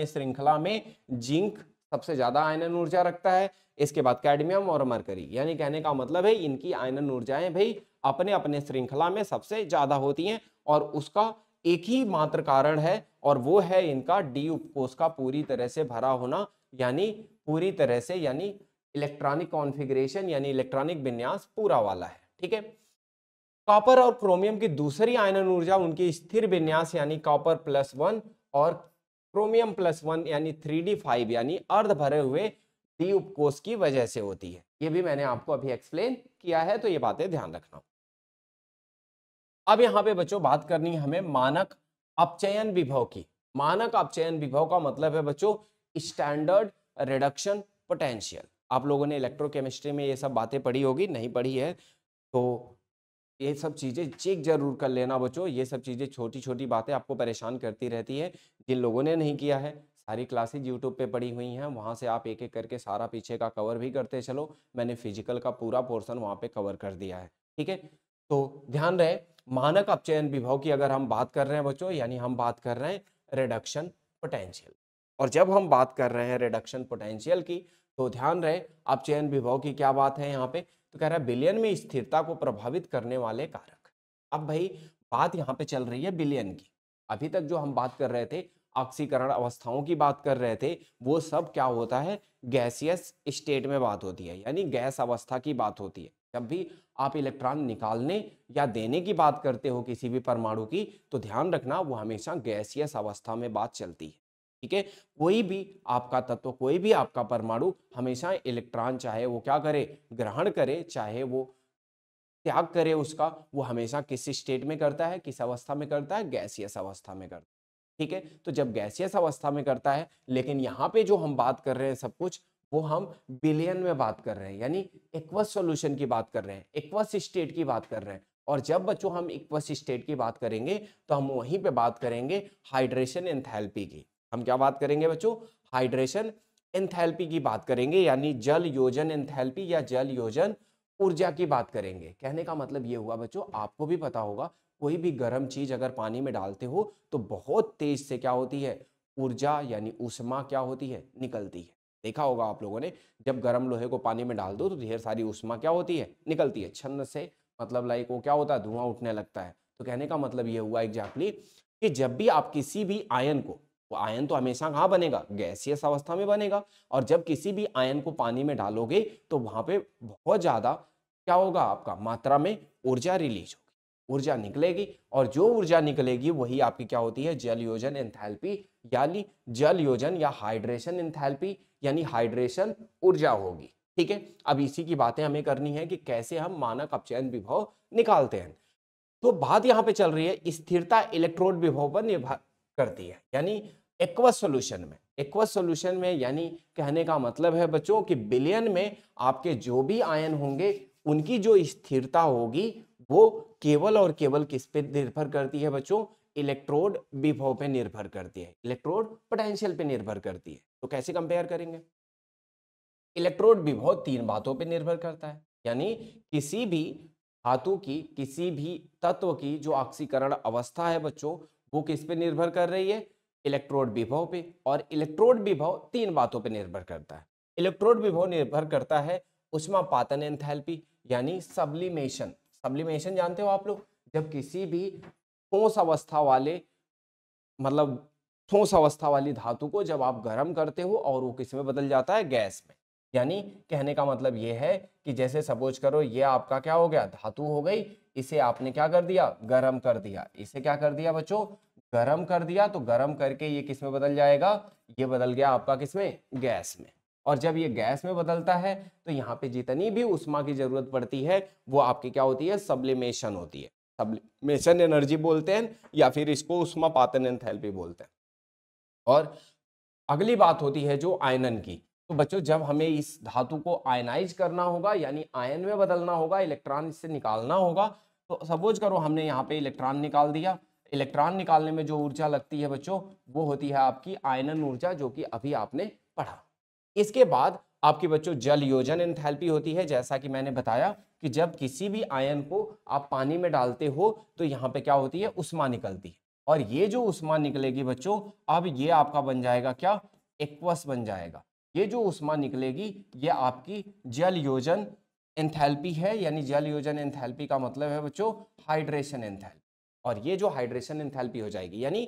श्रृंखला में जिंक सबसे ज्यादा आयनन ऊर्जा रखता है, इसके बाद कैडमियम और मरकरी। यानी कहने का मतलब है इनकी आयनन ऊर्जाएं भाई अपने अपने श्रृंखला में सबसे ज्यादा होती हैं, और उसका एक ही मात्र कारण है, और वो है इनका डी उपकोष का पूरी तरह से भरा होना, यानी पूरी तरह से, यानी इलेक्ट्रॉनिक कॉन्फ़िगरेशन यानी इलेक्ट्रॉनिक विन्यास पूरा वाला है। ठीक है, कॉपर और क्रोमियम की दूसरी आयनन ऊर्जा उनकी स्थिर विन्यास यानी कॉपर +1 और क्रोमियम +1 यानी 3D5 यानी अर्ध भरे हुए डी उपकोष की वजह से होती है। ये भी मैंने आपको अभी एक्सप्लेन किया है, तो ये बातें ध्यान रखना। अब यहाँ पे बच्चों बात करनी है हमें मानक अपचयन विभव की। मानक अपचयन विभव का मतलब है बच्चों स्टैंडर्ड रिडक्शन पोटेंशियल। आप लोगों ने इलेक्ट्रोकेमिस्ट्री में ये सब बातें पढ़ी होगी, नहीं पढ़ी है तो ये सब चीजें चेक जरूर कर लेना बच्चों। ये सब चीजें छोटी छोटी बातें आपको परेशान करती रहती है। जिन लोगों ने नहीं किया है, सारी क्लासेज यूट्यूब पे पड़ी हुई हैं, वहां से आप एक एक करके सारा पीछे का कवर भी करते चलो। मैंने फिजिकल का पूरा पोर्शन वहां पे कवर कर दिया है। ठीक है, तो ध्यान रहे मानक अपचयन विभव की अगर हम बात कर रहे हैं बच्चों, यानी हम बात कर रहे हैं रिडक्शन पोटेंशियल। और जब हम बात कर रहे हैं रिडक्शन पोटेंशियल की, तो ध्यान रहे अपचयन विभव की क्या बात है यहाँ पे, तो कह रहा है विलयन में स्थिरता को प्रभावित करने वाले कारक। अब भाई बात यहाँ पे चल रही है विलयन की। अभी तक जो हम बात कर रहे थे, ऑक्सीकरण अवस्थाओं की बात कर रहे थे, वो सब क्या होता है, गैसियस स्टेट में बात होती है, यानी गैस अवस्था की बात होती है। जब भी आप इलेक्ट्रॉन निकालने या देने की बात करते हो किसी भी परमाणु की, तो ध्यान रखना वो हमेशा गैसियस अवस्था में बात चलती है। ठीक है, कोई भी आपका तत्व, कोई भी आपका परमाणु हमेशा इलेक्ट्रॉन चाहे वो क्या करे, ग्रहण करे, चाहे वो त्याग करे उसका, वो हमेशा किस स्टेट में करता है, किस अवस्था में करता है, गैसियस अवस्था में करता है। ठीक है, तो जब गैसियस अवस्था में करता है, लेकिन यहाँ पे जो हम बात कर रहे हैं सब कुछ, वो हम विलयन में बात कर रहे हैं, यानी एक्वस सॉल्यूशन की बात कर रहे हैं, एक्वस स्टेट की बात कर रहे हैं। और जब बच्चों हम एक्वस स्टेट की बात करेंगे, तो हम वहीं पे बात करेंगे हाइड्रेशन एंथैल्पी की। हम क्या बात करेंगे बच्चों, हाइड्रेशन एंथैल्पी की बात करेंगे, यानी जल योजन एंथैल्पी या जल योजन ऊर्जा की बात करेंगे। कहने का मतलब ये हुआ बच्चों, आपको भी पता होगा कोई भी गर्म चीज अगर पानी में डालते हो तो बहुत तेज से क्या होती है, ऊर्जा यानी ऊष्मा क्या होती है, निकलती है। देखा होगा आप लोगों ने, जब गर्म लोहे को पानी में डाल दो तो ढेर सारी ऊष्मा क्या होती है, निकलती है छन्न से, मतलब लाइक वो क्या होता है, धुआं उठने लगता है। तो कहने का मतलब ये हुआ एग्जैक्टली कि जब भी आप किसी भी आयन को, वो आयन तो हमेशा कहाँ बनेगा, गैसियस अवस्था में बनेगा, और जब किसी भी आयन को पानी में डालोगे तो वहां पे बहुत ज्यादा क्या होगा, आपका मात्रा में ऊर्जा रिलीज होगी, ऊर्जा निकलेगी, और जो ऊर्जा निकलेगी वही आपकी क्या होती है, जल योजन एंथैल्पी, यानी जल योजन या हाइड्रेशन एंथैल्पी, यानी हाइड्रेशन ऊर्जा होगी। ठीक है, अब इसी की बातें हमें करनी है कि कैसे हम मानक अपचयन विभव निकालते हैं। तो बात यहां पे चल रही है स्थिरता इलेक्ट्रोड विभव पर निर्भर करती है, यानी एक्वस सॉल्यूशन में, एक्वस सॉल्यूशन में, यानी कहने का मतलब है बच्चों कि विलयन में आपके जो भी आयन होंगे उनकी जो स्थिरता होगी वो केवल और केवल किस पे निर्भर करती है बच्चों, इलेक्ट्रोड विभव पे निर्भर करती है, इलेक्ट्रोड पोटेंशियल पे निर्भर करती है। तो कैसे कंपेयर करेंगे, इलेक्ट्रोड विभव 3 बातों पे निर्भर करता है, यानी किसी भी धातु की, किसी भी तत्व की जो ऑक्सीकरण अवस्था है बच्चों, वो किस पे निर्भर कर रही है, इलेक्ट्रोड विभव पे। और इलेक्ट्रोड विभव 3 बातों पे निर्भर करता है। इलेक्ट्रोड विभव निर्भर करता है उष्मापातन एंथैल्पी यानी सब्लिमेशन। सब्लिमेशन जानते हो आप लोग, जब किसी भी ठोस अवस्था वाले मतलब ठोस अवस्था वाली धातु को जब आप गर्म करते हो और वो किस में बदल जाता है, गैस में। यानी कहने का मतलब ये है कि जैसे सपोज करो ये आपका क्या हो गया, धातु हो गई, इसे आपने क्या कर दिया, गर्म कर दिया। इसे क्या कर दिया बच्चों, गर्म कर दिया। तो गर्म करके ये किस में बदल जाएगा, ये बदल गया आपका किस में, गैस में। और जब ये गैस में बदलता है तो यहाँ पे जितनी भी उष्मा की जरूरत पड़ती है वो आपकी क्या होती है, सब्लिमेशन होती है। सब्लिमेशन एनर्जी बोलते हैं या फिर इसको उष्मापातन एंथैल्पी बोलते हैं। और अगली बात होती है जो आयनन की। तो बच्चों जब हमें इस धातु को आयनाइज करना होगा यानी आयन में बदलना होगा, इलेक्ट्रॉन इससे निकालना होगा, तो सपोज करो हमने यहाँ पे इलेक्ट्रॉन निकाल दिया। इलेक्ट्रॉन निकालने में जो ऊर्जा लगती है बच्चों वो होती है आपकी आयनन ऊर्जा, जो कि अभी आपने पढ़ा। इसके बाद आपकी बच्चों जल योजन एंथैल्पी होती है। जैसा कि मैंने बताया कि जब किसी भी आयन को आप पानी में डालते हो तो यहाँ पे क्या होती है, उष्मा निकलती है। और ये जो उष्मा निकलेगी बच्चों, अब ये आपका बन जाएगा क्या, एक्वस बन जाएगा। ये जो उष्मा निकलेगी ये आपकी जल योजन एंथैल्पी है। यानी जल योजन एंथैल्पी का मतलब है बच्चों हाइड्रेशन एंथैल्पी। और ये जो हाइड्रेशन एंथैल्पी हो जाएगी, यानी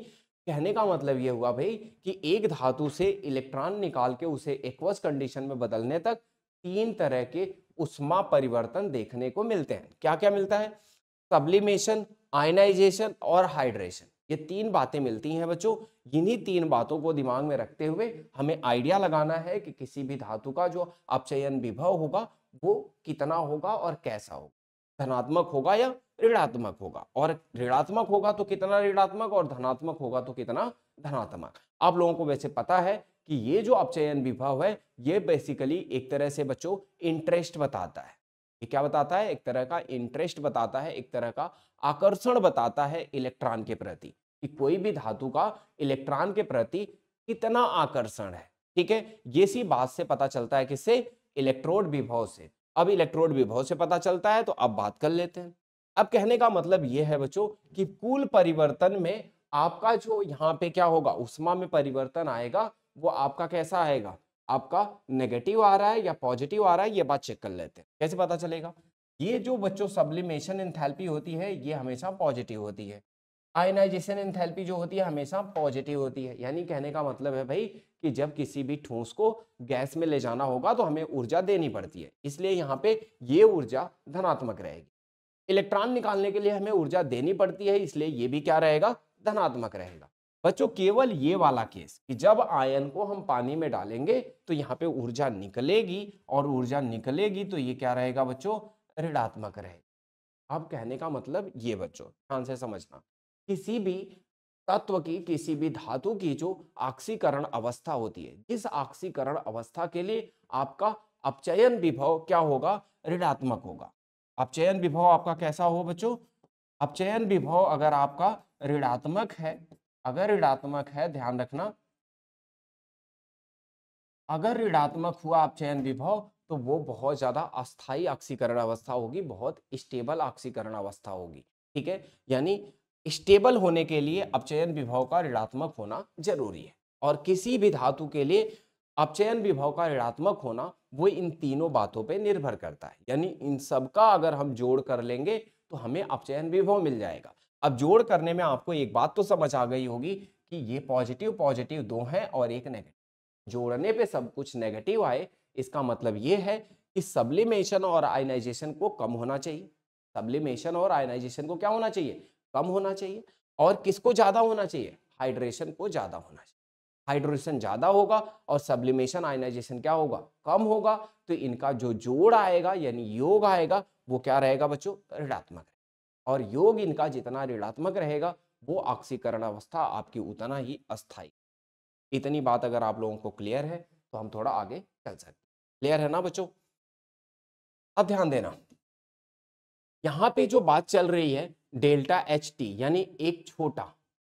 कहने का मतलब ये हुआ भाई कि एक धातु से इलेक्ट्रॉन निकाल के उसे एक्वस कंडीशन में बदलने तक 3 तरह के उष्मा परिवर्तन देखने को मिलते हैं। क्या क्या मिलता है, सब्लिमेशन, आयनाइजेशन और हाइड्रेशन। ये 3 बातें मिलती हैं बच्चों। इन्हीं 3 बातों को दिमाग में रखते हुए हमें आइडिया लगाना है कि किसी भी धातु का जो अपचयन विभव होगा वो कितना होगा और कैसा होगा, धनात्मक होगा या ऋणात्मक होगा। और ऋणात्मक होगा तो कितना ऋणात्मक, और धनात्मक होगा तो कितना धनात्मक। आप लोगों को वैसे पता है कि ये जो अपचयन विभव है ये बेसिकली एक तरह से बच्चों इंटरेस्ट बताता है। ये क्या बताता है, एक तरह का इंटरेस्ट बताता है, एक तरह का आकर्षण बताता है इलेक्ट्रॉन के प्रति, कि कोई भी धातु का इलेक्ट्रॉन के प्रति कितना आकर्षण है। ठीक है, ये सी बात से पता चलता है, किससे, इलेक्ट्रोड विभव से। अब इलेक्ट्रोड विभव से पता चलता है तो अब बात कर लेते हैं। अब कहने का मतलब यह है बच्चों कि कुल परिवर्तन में आपका जो यहाँ पे क्या होगा, उष्मा में परिवर्तन आएगा, वो आपका कैसा आएगा, आपका नेगेटिव आ रहा है या पॉजिटिव आ रहा है, ये बात चेक कर लेते हैं। कैसे पता चलेगा, ये जो बच्चों सब्लिमेशन एंथैल्पी होती है ये हमेशा पॉजिटिव होती है। आयनाइजेशन एंथैल्पी जो होती है हमेशा पॉजिटिव होती है। यानी कहने का मतलब है भाई कि जब किसी भी ठोस को गैस में ले जाना होगा तो हमें ऊर्जा देनी पड़ती है, इसलिए यहाँ पे ये ऊर्जा धनात्मक रहेगी। इलेक्ट्रॉन निकालने के लिए हमें ऊर्जा देनी पड़ती है, इसलिए ये भी क्या रहेगा, धनात्मक रहेगा। बच्चों केवल ये वाला केस कि जब आयन को हम पानी में डालेंगे तो यहाँ पे ऊर्जा निकलेगी, और ऊर्जा निकलेगी तो ये क्या रहेगा बच्चों, ऋणात्मक रहेगा। अब कहने का मतलब ये बच्चों ध्यान से समझना, किसी भी तत्व की, किसी भी धातु की जो ऑक्सीकरण अवस्था होती है, जिस ऑक्सीकरण अवस्था के लिए आपका अपचयन विभव क्या होगा, ऋणात्मक होगा। अपचयन विभव आपका कैसा हो बच्चों, अपचयन विभव अगर आपका ऋणात्मक है, अगर ऋणात्मक है, ध्यान रखना, अगर ऋणात्मक हुआ अपचयन विभव तो वो बहुत ज्यादा अस्थायी ऑक्सीकरण अवस्था होगी, बहुत स्टेबल ऑक्सीकरण अवस्था होगी। ठीक है, यानी स्टेबल होने के लिए अपचयन विभव का ऋणात्मक होना जरूरी है। और किसी भी धातु के लिए अपचयन विभव का ऋणात्मक होना वो इन तीनों बातों पे निर्भर करता है। यानी इन सब का अगर हम जोड़ कर लेंगे तो हमें अपचयन विभव मिल जाएगा। अब जोड़ करने में आपको एक बात तो समझ आ गई होगी कि ये पॉजिटिव पॉजिटिव 2 हैं और एक नेगेटिव, जोड़ने पे सब कुछ नेगेटिव आए, इसका मतलब ये है कि सब्लिमेशन और आयनाइजेशन को कम होना चाहिए। सब्लिमेशन और आयनाइजेशन को क्या होना चाहिए, कम होना चाहिए। और किसको ज्यादा होना चाहिए, हाइड्रेशन को ज्यादा होना चाहिए। हाइड्रेशन ज्यादा होगा और सब्लिमेशन आयनाइजेशन क्या होगा, कम होगा, तो इनका जो जोड़ आएगा यानी योग आएगा वो क्या रहेगा बच्चों, ऋणात्मक। और योग इनका जितना ऋणात्मक रहेगा वो ऑक्सीकरण अवस्था आपकी उतना ही अस्थायी। इतनी बात अगर आप लोगों को क्लियर है तो हम थोड़ा आगे चल सकते हैं। क्लियर है ना बच्चों, अब ध्यान देना, यहाँ पे जो बात चल रही है डेल्टा एच टी यानी एक छोटा,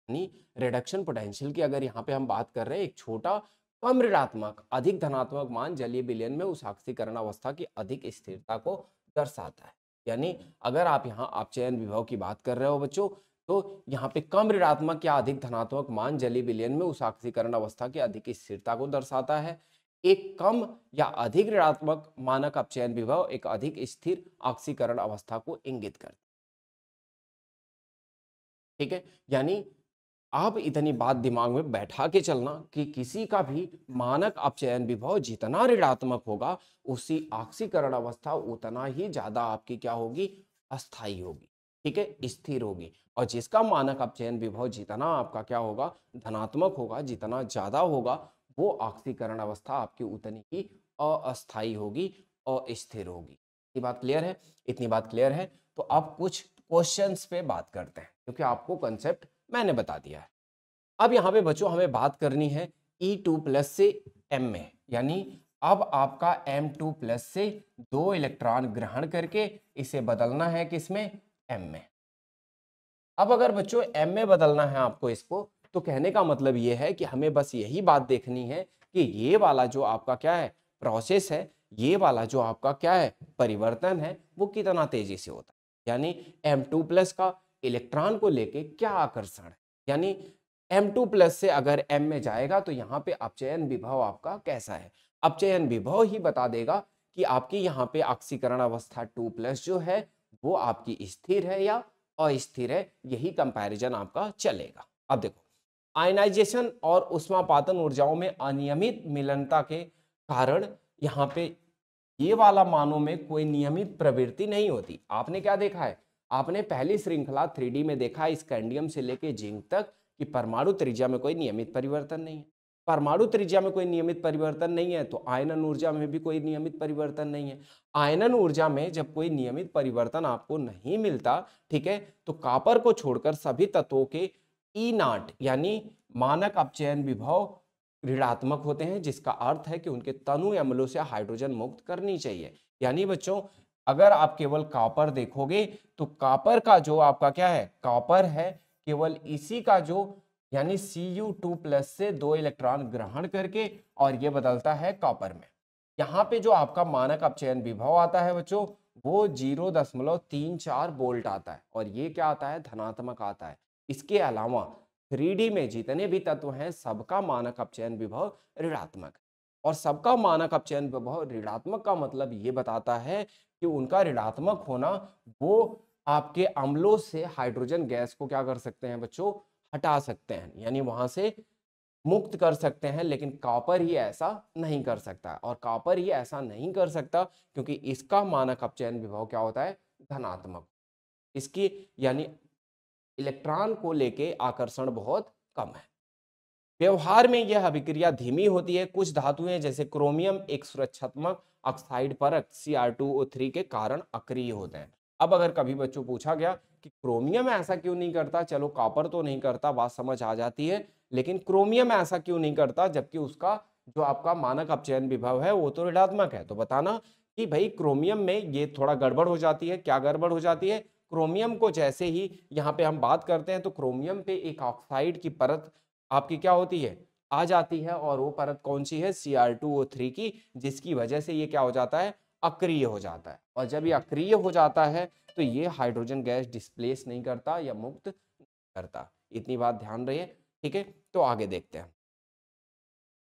यानी रिडक्शन पोटेंशियल की अगर यहाँ पे हम बात कर रहे हैं, एक छोटा कम ऋणात्मक अधिक धनात्मक मान जलीय विलयन में उस ऑक्सीकरण अवस्था की अधिक स्थिरता को दर्शाता है। यानी अगर आप यहाँ अपचयन विभव की बात कर रहे हो बच्चों, तो यहाँ पे कम ऋणात्मक या अधिक धनात्मक मान जलीय विलयन में उस ऑक्सीकरण अवस्था की अधिक स्थिरता को दर्शाता है। एक कम या अधिक ऋणात्मक मानक अपचयन विभव एक अधिक स्थिर ऑक्सीकरण अवस्था को इंगित करता है। ठीक है, यानी आप इतनी बात दिमाग में बैठा के चलना कि किसी का भी मानक अपचयन विभव जितना ऋणात्मक होगा, उसी ऑक्सीकरण अवस्था उतना ही ज्यादा आपकी क्या होगी, अस्थाई होगी। ठीक है, स्थिर होगी। और जिसका मानक अपचयन विभव जितना आपका क्या होगा, धनात्मक होगा, जितना ज्यादा होगा, वो ऑक्सीकरण अवस्था आपकी उतनी ही अस्थाई होगी, अस्थिर होगी। ये बात क्लियर है? इतनी बात क्लियर है तो अब कुछ क्वेश्चंस पे बात करते हैं, क्योंकि आपको कंसेप्ट मैंने बता दिया है। अब यहाँ पे बच्चों हमें बात करनी है E2+ से M में, यानी अब आपका M2+ से 2 इलेक्ट्रॉन ग्रहण करके इसे बदलना है किसमें, M में। अब अगर बच्चों M में बदलना है आपको इसको, तो कहने का मतलब ये है कि हमें बस यही बात देखनी है कि ये वाला जो आपका क्या है प्रोसेस है, ये वाला जो आपका क्या है परिवर्तन है, वो कितना तेजी से होता है। यानी M2+ का इलेक्ट्रॉन को लेके क्या आकर्षण है, यानी M2+ से अगर M में जाएगा तो यहाँ पे अपचयन विभव आपका कैसा है। अपचयन विभव ही बता देगा कि आपकी यहाँ पे ऑक्सीकरण अवस्था 2+ जो है वो आपकी स्थिर है या अस्थिर है, यही कंपैरिजन आपका चलेगा। अब देखो, आयनाइजेशन और उष्मापातन ऊर्जाओं में अनियमित मिलनता के कारण यहाँ पे ये वाला मानों में कोई नियमित प्रवृत्ति नहीं होती। आपने क्या देखा है, आपने पहली श्रृंखला 3D में देखा है स्कैंडियम से लेके जिंक तक कि परमाणु त्रिज्या में कोई नियमित परिवर्तन नहीं है। परमाणु त्रिज्या में कोई नियमित परिवर्तन नहीं है तो आयनन ऊर्जा में भी कोई नियमित परिवर्तन नहीं है। आयनन ऊर्जा में जब कोई नियमित परिवर्तन आपको नहीं मिलता, ठीक है, तो कॉपर को छोड़कर सभी तत्वों के E0 यानी मानक अपचयन विभव ऋणात्मक होते हैं, जिसका अर्थ है कि उनके तनु अम्लों से हाइड्रोजन मुक्त करनी चाहिए। यानी बच्चों अगर आप केवल कॉपर देखोगे तो कॉपर का जो आपका क्या है, कॉपर है, केवल इसी का जो यानी Cu2+ से 2 इलेक्ट्रॉन ग्रहण करके और ये बदलता है कॉपर में। यहाँ पे जो आपका मानक अपचयन विभव आता है बच्चों वो 0.34 वोल्ट आता है और ये क्या आता है, धनात्मक आता है। इसके अलावा 3D में जितने भी तत्व हैं सबका मानक अपचयन विभव ऋणात्मक है। और सबका मानक अपचयन विभव ऋणात्मक का मतलब ये बताता है कि उनका ऋणात्मक होना वो आपके अम्लों से हाइड्रोजन गैस को क्या कर सकते हैं बच्चों, हटा सकते हैं, यानी वहां से मुक्त कर सकते हैं। लेकिन कॉपर ही ऐसा नहीं कर सकता और कॉपर ही ऐसा नहीं कर सकता क्योंकि इसका मानक अपचयन विभव क्या होता है, धनात्मक। इसकी यानी इलेक्ट्रॉन को लेके आकर्षण बहुत कम है। व्यवहार में यह अभिक्रिया धीमी होती है। कुछ धातुएं जैसे क्रोमियम एक सुरक्षात्मक ऑक्साइड परत Cr2O3 के कारण अक्रिय होते हैं। अब अगर कभी बच्चों पूछा गया कि क्रोमियम ऐसा क्यों नहीं करता, चलो कॉपर तो नहीं करता, बात समझ आ जाती है, लेकिन क्रोमियम ऐसा क्यों नहीं करता जबकि उसका जो आपका मानक अपचयन विभव है वो तो ऋणात्मक है। तो बताना कि भाई क्रोमियम में ये थोड़ा गड़बड़ हो जाती है। क्या गड़बड़ हो जाती है, क्रोमियम को जैसे ही यहाँ पे हम बात करते हैं तो क्रोमियम पे एक ऑक्साइड की परत आपकी क्या होती है, आ जाती है, और वो परत कौन सी है, Cr2O3 की, जिसकी वजह से ये क्या हो जाता है, अक्रिय हो जाता है। और जब ये अक्रिय हो जाता है तो ये हाइड्रोजन गैस डिस्प्लेस नहीं करता या मुक्त करता। इतनी बात ध्यान रहे, ठीक है। तो आगे देखते हैं।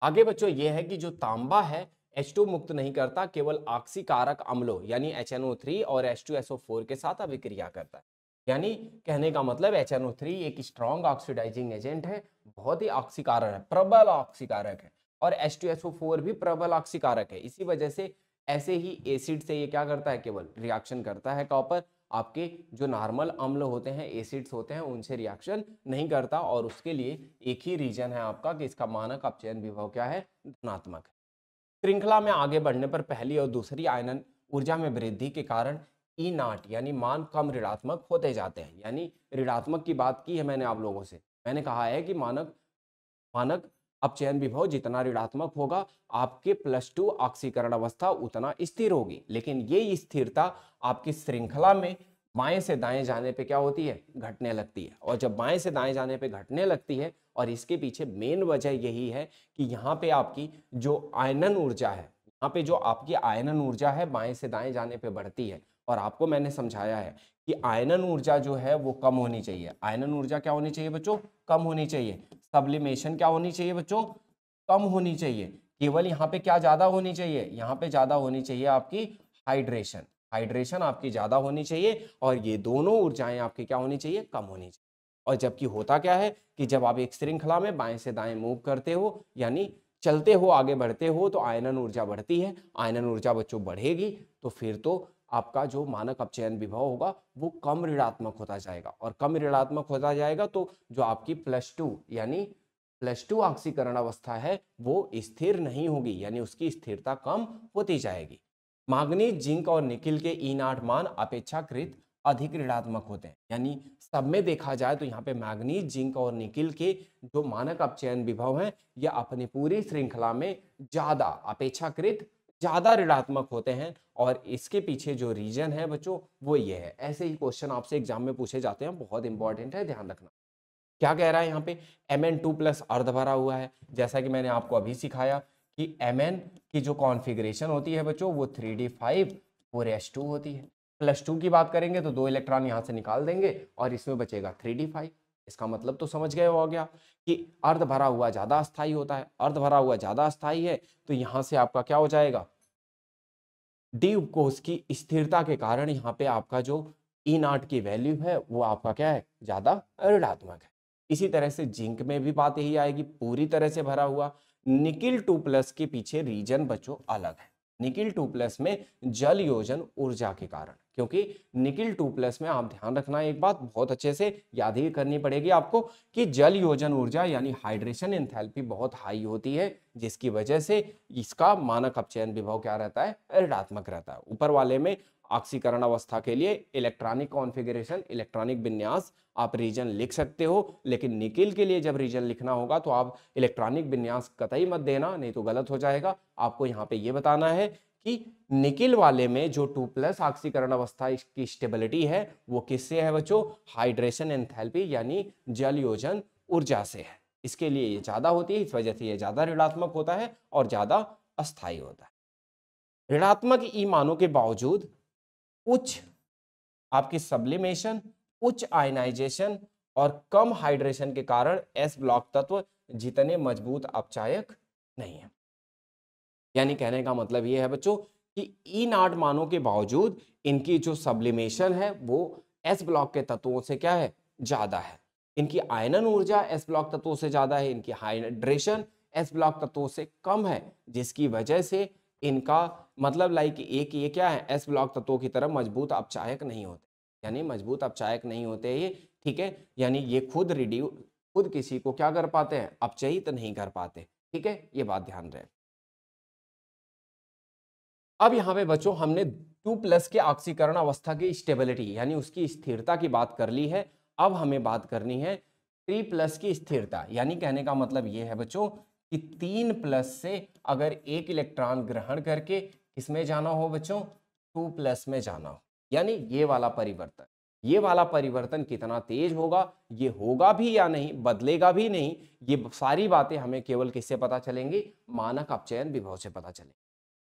आगे बच्चों ये है कि जो तांबा है H2 मुक्त नहीं करता, केवल ऑक्सीकारक अम्लों यानी HNO3 और H2SO4 के साथ अभिक्रिया करता है। यानी कहने का मतलब HNO3 एक स्ट्रॉन्ग ऑक्सीडाइजिंग एजेंट है, बहुत ही ऑक्सीकारक है, प्रबल ऑक्सीकारक है, और H2SO4 भी प्रबल ऑक्सीकारक है। इसी वजह से ऐसे ही एसिड से ये क्या करता है, केवल रिएक्शन करता है कॉपर। आपके जो नॉर्मल अम्ल होते हैं, एसिड्स होते हैं, उनसे रिएक्शन नहीं करता, और उसके लिए एक ही रीजन है आपका कि इसका मानक अपचयन विभव क्या है, धनात्मक है। श्रृंखला में आगे बढ़ने पर पहली और दूसरी आयनन ऊर्जा में वृद्धि के कारण E0 यानी मान कम ऋणात्मक होते जाते हैं। यानी ऋणात्मक की बात की है मैंने आप लोगों से, मैंने कहा है कि मानक मानक अपचयन विभव जितना ऋणात्मक होगा, आपके +2 ऑक्सीकरण अवस्था उतना स्थिर होगी। लेकिन ये स्थिरता आपकी श्रृंखला में बाएं से दाएं जाने पे क्या होती है, घटने लगती है। और जब बाएं से दाएं जाने पे घटने लगती है, और इसके पीछे मेन वजह यही है कि यहाँ पे आपकी जो आयनन ऊर्जा है, यहाँ पे जो आपकी आयनन ऊर्जा है बाएं से दाएं जाने पे बढ़ती है। और आपको मैंने समझाया है कि आयनन ऊर्जा जो है वो कम होनी चाहिए। आयनन ऊर्जा क्या होनी चाहिए बच्चों, कम होनी चाहिए। सब्लिमेशन क्या होनी चाहिए बच्चों, कम होनी चाहिए। केवल यहाँ पे क्या ज्यादा होनी चाहिए, यहाँ पे ज्यादा होनी चाहिए आपकी हाइड्रेशन, हाइड्रेशन आपकी ज्यादा होनी चाहिए, और ये दोनों ऊर्जाएं आपकी क्या होनी चाहिए, कम होनी चाहिए। और जबकि होता क्या है कि जब आप एक श्रृंखला में बाएं से दाएं मूव करते हो, यानी चलते हो, आगे बढ़ते हो, तो आयनन ऊर्जा बढ़ती है। आयनन ऊर्जा बच्चों बढ़ेगी तो फिर तो आपका जो मानक अपचयन विभव होगा वो कम ऋणात्मक होता जाएगा, और कम ऋणात्मक होता जाएगा तो जो आपकी +2 यानी +2 ऑक्सीकरण अवस्था है वो स्थिर नहीं होगी, यानी उसकी स्थिरता कम होती जाएगी। मैंगनीज, जिंक और निकिल के E0 मान अपेक्षाकृत अधिक ऋणात्मक होते हैं, यानी सब में देखा जाए तो यहाँ पे मैंगनीज, जिंक और निकिल के जो मानक अपचयन विभव हैं यह अपनी पूरी श्रृंखला में ज्यादा, अपेक्षाकृत ज्यादा ऋणात्मक होते हैं। और इसके पीछे जो रीजन है बच्चों वो ये है। ऐसे ही क्वेश्चन आपसे एग्जाम में पूछे जाते हैं, बहुत इंपॉर्टेंट है, ध्यान रखना। क्या कह रहा है यहाँ पे, Mn2+ अर्ध भरा हुआ है। जैसा कि मैंने आपको अभी सिखाया कि Mn की जो कॉन्फ़िगरेशन होती है बच्चों वो 3d5 4s2 होती है। +2 की बात करेंगे तो 2 इलेक्ट्रॉन यहाँ से निकाल देंगे और इसमें बचेगा 3d5। इसका मतलब तो समझ गए हो गया कि अर्ध भरा हुआ ज्यादा अस्थायी होता है। अर्ध भरा हुआ ज्यादा अस्थायी है तो यहाँ से आपका क्या हो जाएगा, डी उपकोष की स्थिरता के कारण यहाँ पे आपका जो E0 की वैल्यू है वो आपका क्या है, ज्यादा ऋणात्मक है। इसी तरह से जिंक में भी बात यही आएगी, पूरी तरह से भरा हुआ। निकिल 2+ के पीछे रीजन बच्चों अलग है। निकिल 2+ में जल योजन ऊर्जा के कारण, क्योंकि निकिल 2+ में आप ध्यान रखना एक बात बहुत अच्छे से याद ही करनी पड़ेगी आपको कि जल योजन ऊर्जा यानी हाइड्रेशन एंथैल्पी बहुत हाई होती है, जिसकी वजह से इसका मानक अपचयन विभव क्या रहता है, ऋणात्मक रहता है। ऊपर वाले में ऑक्सीकरण अवस्था के लिए इलेक्ट्रॉनिक कॉन्फ़िगरेशन, इलेक्ट्रॉनिक विन्यास आप रीजन लिख सकते हो, लेकिन निकिल के लिए जब रीजन लिखना होगा तो आप इलेक्ट्रॉनिक विन्यास कतई मत देना, नहीं तो गलत हो जाएगा। आपको यहाँ पे ये बताना है कि निकिल वाले में जो 2+ ऑक्सीकरण अवस्था की स्टेबिलिटी है वो किससे है बच्चों, हाइड्रेशन एंथैल्पी यानी जल योजन ऊर्जा से है। इसके लिए ये ज्यादा होती है, इस वजह से ये ज्यादा ऋणात्मक होता है और ज्यादा अस्थायी होता है। ऋणात्मक ई मानों के बावजूद उच्च आपकी सब्लिमेशन, उच्च आयनाइजेशन और कम हाइड्रेशन के कारण एस ब्लॉक तत्व जितने मजबूत अपचायक नहीं है। यानी कहने का मतलब ये है बच्चों कि E0 मानों के बावजूद इनकी जो सब्लिमेशन है वो एस ब्लॉक के तत्वों से क्या है, ज्यादा है। इनकी आयनन ऊर्जा एस ब्लॉक तत्वों से ज्यादा है, इनकी हाइड्रेशन एस ब्लॉक तत्वों से कम है, जिसकी वजह से इनका मतलब लाइक एक ये क्या है, एस ब्लॉक तत्वों की तरह मजबूत अपचायक नहीं होते, यानी मजबूत अपचायक नहीं होते ये, ठीक है। यानी ये खुद किसी को क्या कर पाते हैं, अपचयित नहीं कर पाते, ठीक है, ये बात ध्यान रहे। अब यहाँ पे बच्चों हमने 2+ के ऑक्सीकरण अवस्था की स्टेबिलिटी यानी उसकी स्थिरता की बात कर ली है। अब हमें बात करनी है 3+ की स्थिरता, यानी कहने का मतलब ये है बच्चों कि 3+ से अगर एक इलेक्ट्रॉन ग्रहण करके किसमें जाना हो बच्चों, 2+ में जाना हो, यानी ये वाला परिवर्तन, ये वाला परिवर्तन कितना तेज होगा, ये होगा भी या नहीं, बदलेगा भी नहीं, ये सारी बातें हमें केवल किससे पता चलेंगी, मानक अपचयन विभव से पता चलेंगी।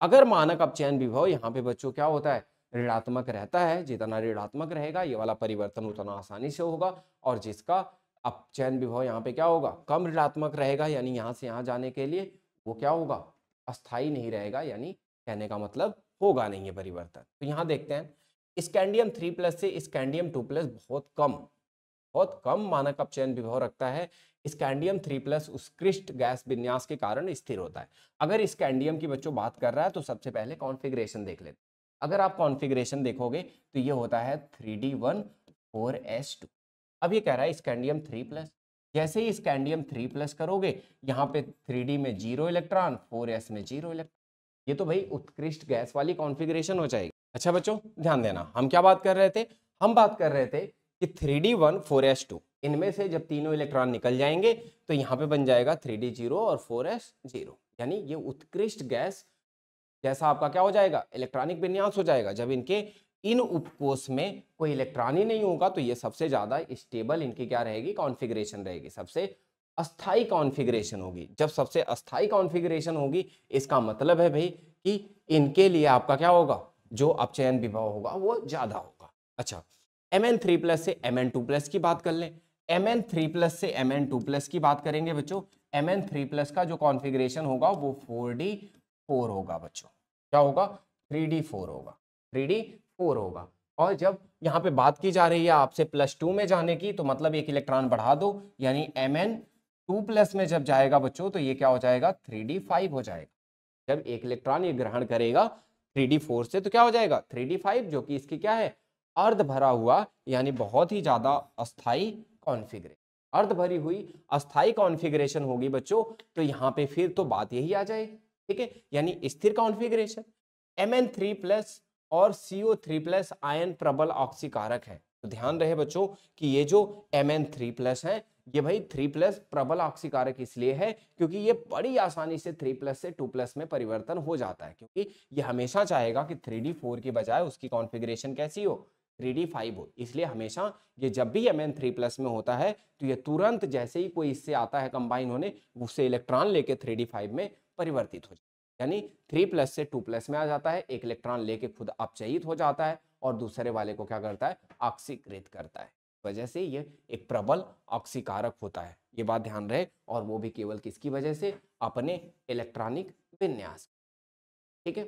अगर मानक अपचयन विभव यहाँ पे बच्चों क्या होता है, ऋणात्मक रहता है, जितना ऋणात्मक रहेगा ये वाला परिवर्तन उतना आसानी से होगा, और जिसका अपचयन विभव यहाँ पे क्या होगा, कम ऋणात्मक रहेगा, यानी यहाँ से यहाँ जाने के लिए वो क्या होगा, अस्थाई नहीं रहेगा, यानी कहने का मतलब होगा नहीं ये परिवर्तन। तो यहाँ देखते हैं स्कैंडियम 3+ से स्कैंडियम 2+ बहुत कम मानक अपचयन विभव रखता है। स्कैंडियम 3+ उत्कृष्ट गैस विन्यास के कारण स्थिर होता है। अगर स्कैंडियम की बच्चों बात कर रहा है तो सबसे पहले कॉन्फ़िगरेशन देख लेते हैं। अगर आप कॉन्फ़िगरेशन देखोगे तो ये होता है 3d1 4s2। अब ये कह रहा है स्कैंडियम 3+, जैसे ही स्कैंडियम 3+ करोगे यहाँ पे 3d में 0 इलेक्ट्रॉन, 4s में 0 इलेक्ट्रॉन, ये तो भाई उत्कृष्ट गैस वाली कॉन्फ़िगरेशन हो जाएगी। अच्छा बच्चों ध्यान देना, हम क्या बात कर रहे थे, हम बात कर रहे थे कि 3d1 4s2 इनमें से जब तीनों इलेक्ट्रॉन निकल जाएंगे तो यहाँ पे बन जाएगा 3d0 और 4s0, यानी ये उत्कृष्ट गैस जैसा आपका क्या हो जाएगा, इलेक्ट्रॉनिक विन्यास हो जाएगा। जब इनके इन उपकोष में कोई इलेक्ट्रॉन ही नहीं होगा तो ये सबसे ज्यादा स्टेबल इनकी क्या रहेगी, कॉन्फ़िगरेशन रहेगी, सबसे अस्थाई कॉन्फ़िगरेशन होगी। जब सबसे अस्थाई कॉन्फ़िगरेशन होगी इसका मतलब है भाई कि इनके लिए आपका क्या होगा, जो अपचयन विभव होगा वो ज्यादा होगा। अच्छा, Mn3+ से Mn2+ की बात कर लें। Mn3+ से Mn2+ की बात करेंगे बच्चों Mn3+ का जो कॉन्फ़िगरेशन होगा वो 4d4 होगा बच्चों। क्या होगा? 3d4 होगा, 3d4 होगा। और जब यहाँ पे बात की जा रही है आपसे +2 में जाने की, तो मतलब एक इलेक्ट्रॉन बढ़ा दो, यानी Mn2+ में जब जाएगा बच्चों तो ये क्या हो जाएगा? 3d5 हो जाएगा। जब एक इलेक्ट्रॉन ये ग्रहण करेगा 3d4 से तो क्या हो जाएगा? 3d5, जो कि इसकी क्या है? अर्ध भरा हुआ, यानी बहुत ही ज्यादा अस्थाई कॉन्फ़िगरेशन। अर्ध भरी हुई अस्थाई कॉन्फ़िगरेशन होगी बच्चों, तो यहाँ पे फिर तो बात यही आ जाएगी, ठीक है, यानी स्थिर कॉन्फ़िगरेशन। Mn3+ और CO3+ आयन प्रबल ऑक्सीकारक है। तो ध्यान रहे बच्चों कि ये जो Mn3+ है, ये भाई 3+ प्रबल ऑक्सीकारक इसलिए है क्योंकि ये बड़ी आसानी से 3+ से 2+ में परिवर्तन हो जाता है, क्योंकि ये हमेशा चाहेगा कि 3d4 की बजाय उसकी कॉन्फ़िगरेशन कैसी हो? 3d5 हो। इसलिए हमेशा ये जब भी Mn3+ में होता है तो ये तुरंत जैसे ही कोई इससे आता है कंबाइन होने, उससे इलेक्ट्रॉन लेके 3d5 में परिवर्तित हो जाता है, यानी 3+ से 2+ में आ जाता है, एक इलेक्ट्रॉन लेके खुद अपचयित हो जाता है और दूसरे वाले को क्या करता है? ऑक्सीकृत करता है। वजह से ये एक प्रबल ऑक्सीकारक होता है, ये बात ध्यान रहे, और वो भी केवल किसकी वजह से? अपने इलेक्ट्रॉनिक विन्यास। ठीक है,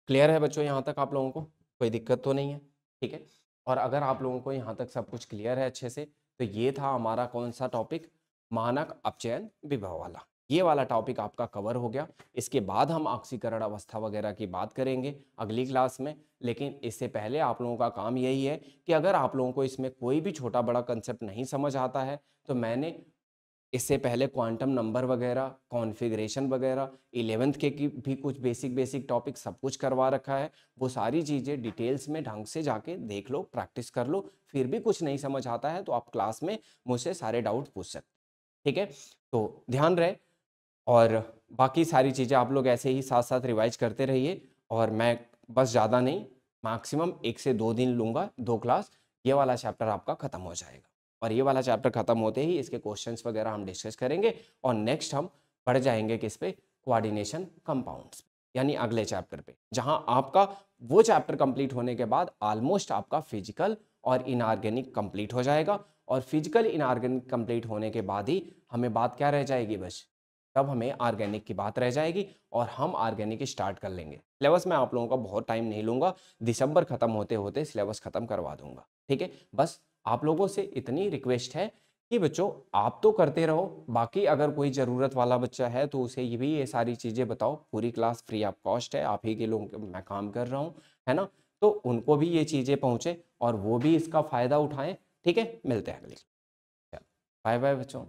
क्लियर है बच्चों? यहाँ तक आप लोगों को कोई दिक्कत तो नहीं है? ठीक है, और अगर आप लोगों को यहाँ तक सब कुछ क्लियर है अच्छे से, तो ये था हमारा कौन सा टॉपिक? मानक अपचयन विभव वाला। ये वाला टॉपिक आपका कवर हो गया। इसके बाद हम ऑक्सीकरण अवस्था वगैरह की बात करेंगे अगली क्लास में। लेकिन इससे पहले आप लोगों का काम यही है कि अगर आप लोगों को इसमें कोई भी छोटा बड़ा कंसेप्ट नहीं समझ आता है, तो मैंने इससे पहले क्वांटम नंबर वगैरह, कॉन्फ़िगरेशन वगैरह, 11th के की भी कुछ बेसिक टॉपिक सब कुछ करवा रखा है। वो सारी चीज़ें डिटेल्स में ढंग से जाके देख लो, प्रैक्टिस कर लो। फिर भी कुछ नहीं समझ आता है तो आप क्लास में मुझसे सारे डाउट पूछ सकते हैं। ठीक है, तो ध्यान रहे, और बाकी सारी चीज़ें आप लोग ऐसे ही साथ साथ रिवाइज करते रहिए। और मैं बस ज़्यादा नहीं, मैक्सिमम 1 से 2 दिन लूँगा, 2 क्लास, ये वाला चैप्टर आपका ख़त्म हो जाएगा। और ये वाला चैप्टर ख़त्म होते ही इसके क्वेश्चंस वगैरह हम डिस्कस करेंगे, और नेक्स्ट हम बढ़ जाएंगे किस पे? कोऑर्डिनेशन कंपाउंड्स, यानी अगले चैप्टर पे, जहां आपका वो चैप्टर कंप्लीट होने के बाद ऑलमोस्ट आपका फिजिकल और इनऑर्गेनिक कंप्लीट हो जाएगा। और फिजिकल इनऑर्गेनिक कंप्लीट होने के बाद ही हमें बात क्या रह जाएगी? बस तब हमें ऑर्गेनिक की बात रह जाएगी, और हम ऑर्गेनिक स्टार्ट कर लेंगे। सिलेबस में आप लोगों का बहुत टाइम नहीं लूँगा, दिसंबर खत्म होते होते सिलेबस खत्म करवा दूंगा। ठीक है, बस आप लोगों से इतनी रिक्वेस्ट है कि बच्चों आप तो करते रहो, बाकी अगर कोई ज़रूरत वाला बच्चा है तो उसे ये भी ये सारी चीज़ें बताओ। पूरी क्लास फ्री ऑफ कॉस्ट है, आप ही के लोगों मैं काम कर रहा हूँ, है ना? तो उनको भी ये चीज़ें पहुँचे और वो भी इसका फ़ायदा उठाएं। ठीक है, मिलते हैं अगली। बाय बाय बच्चों।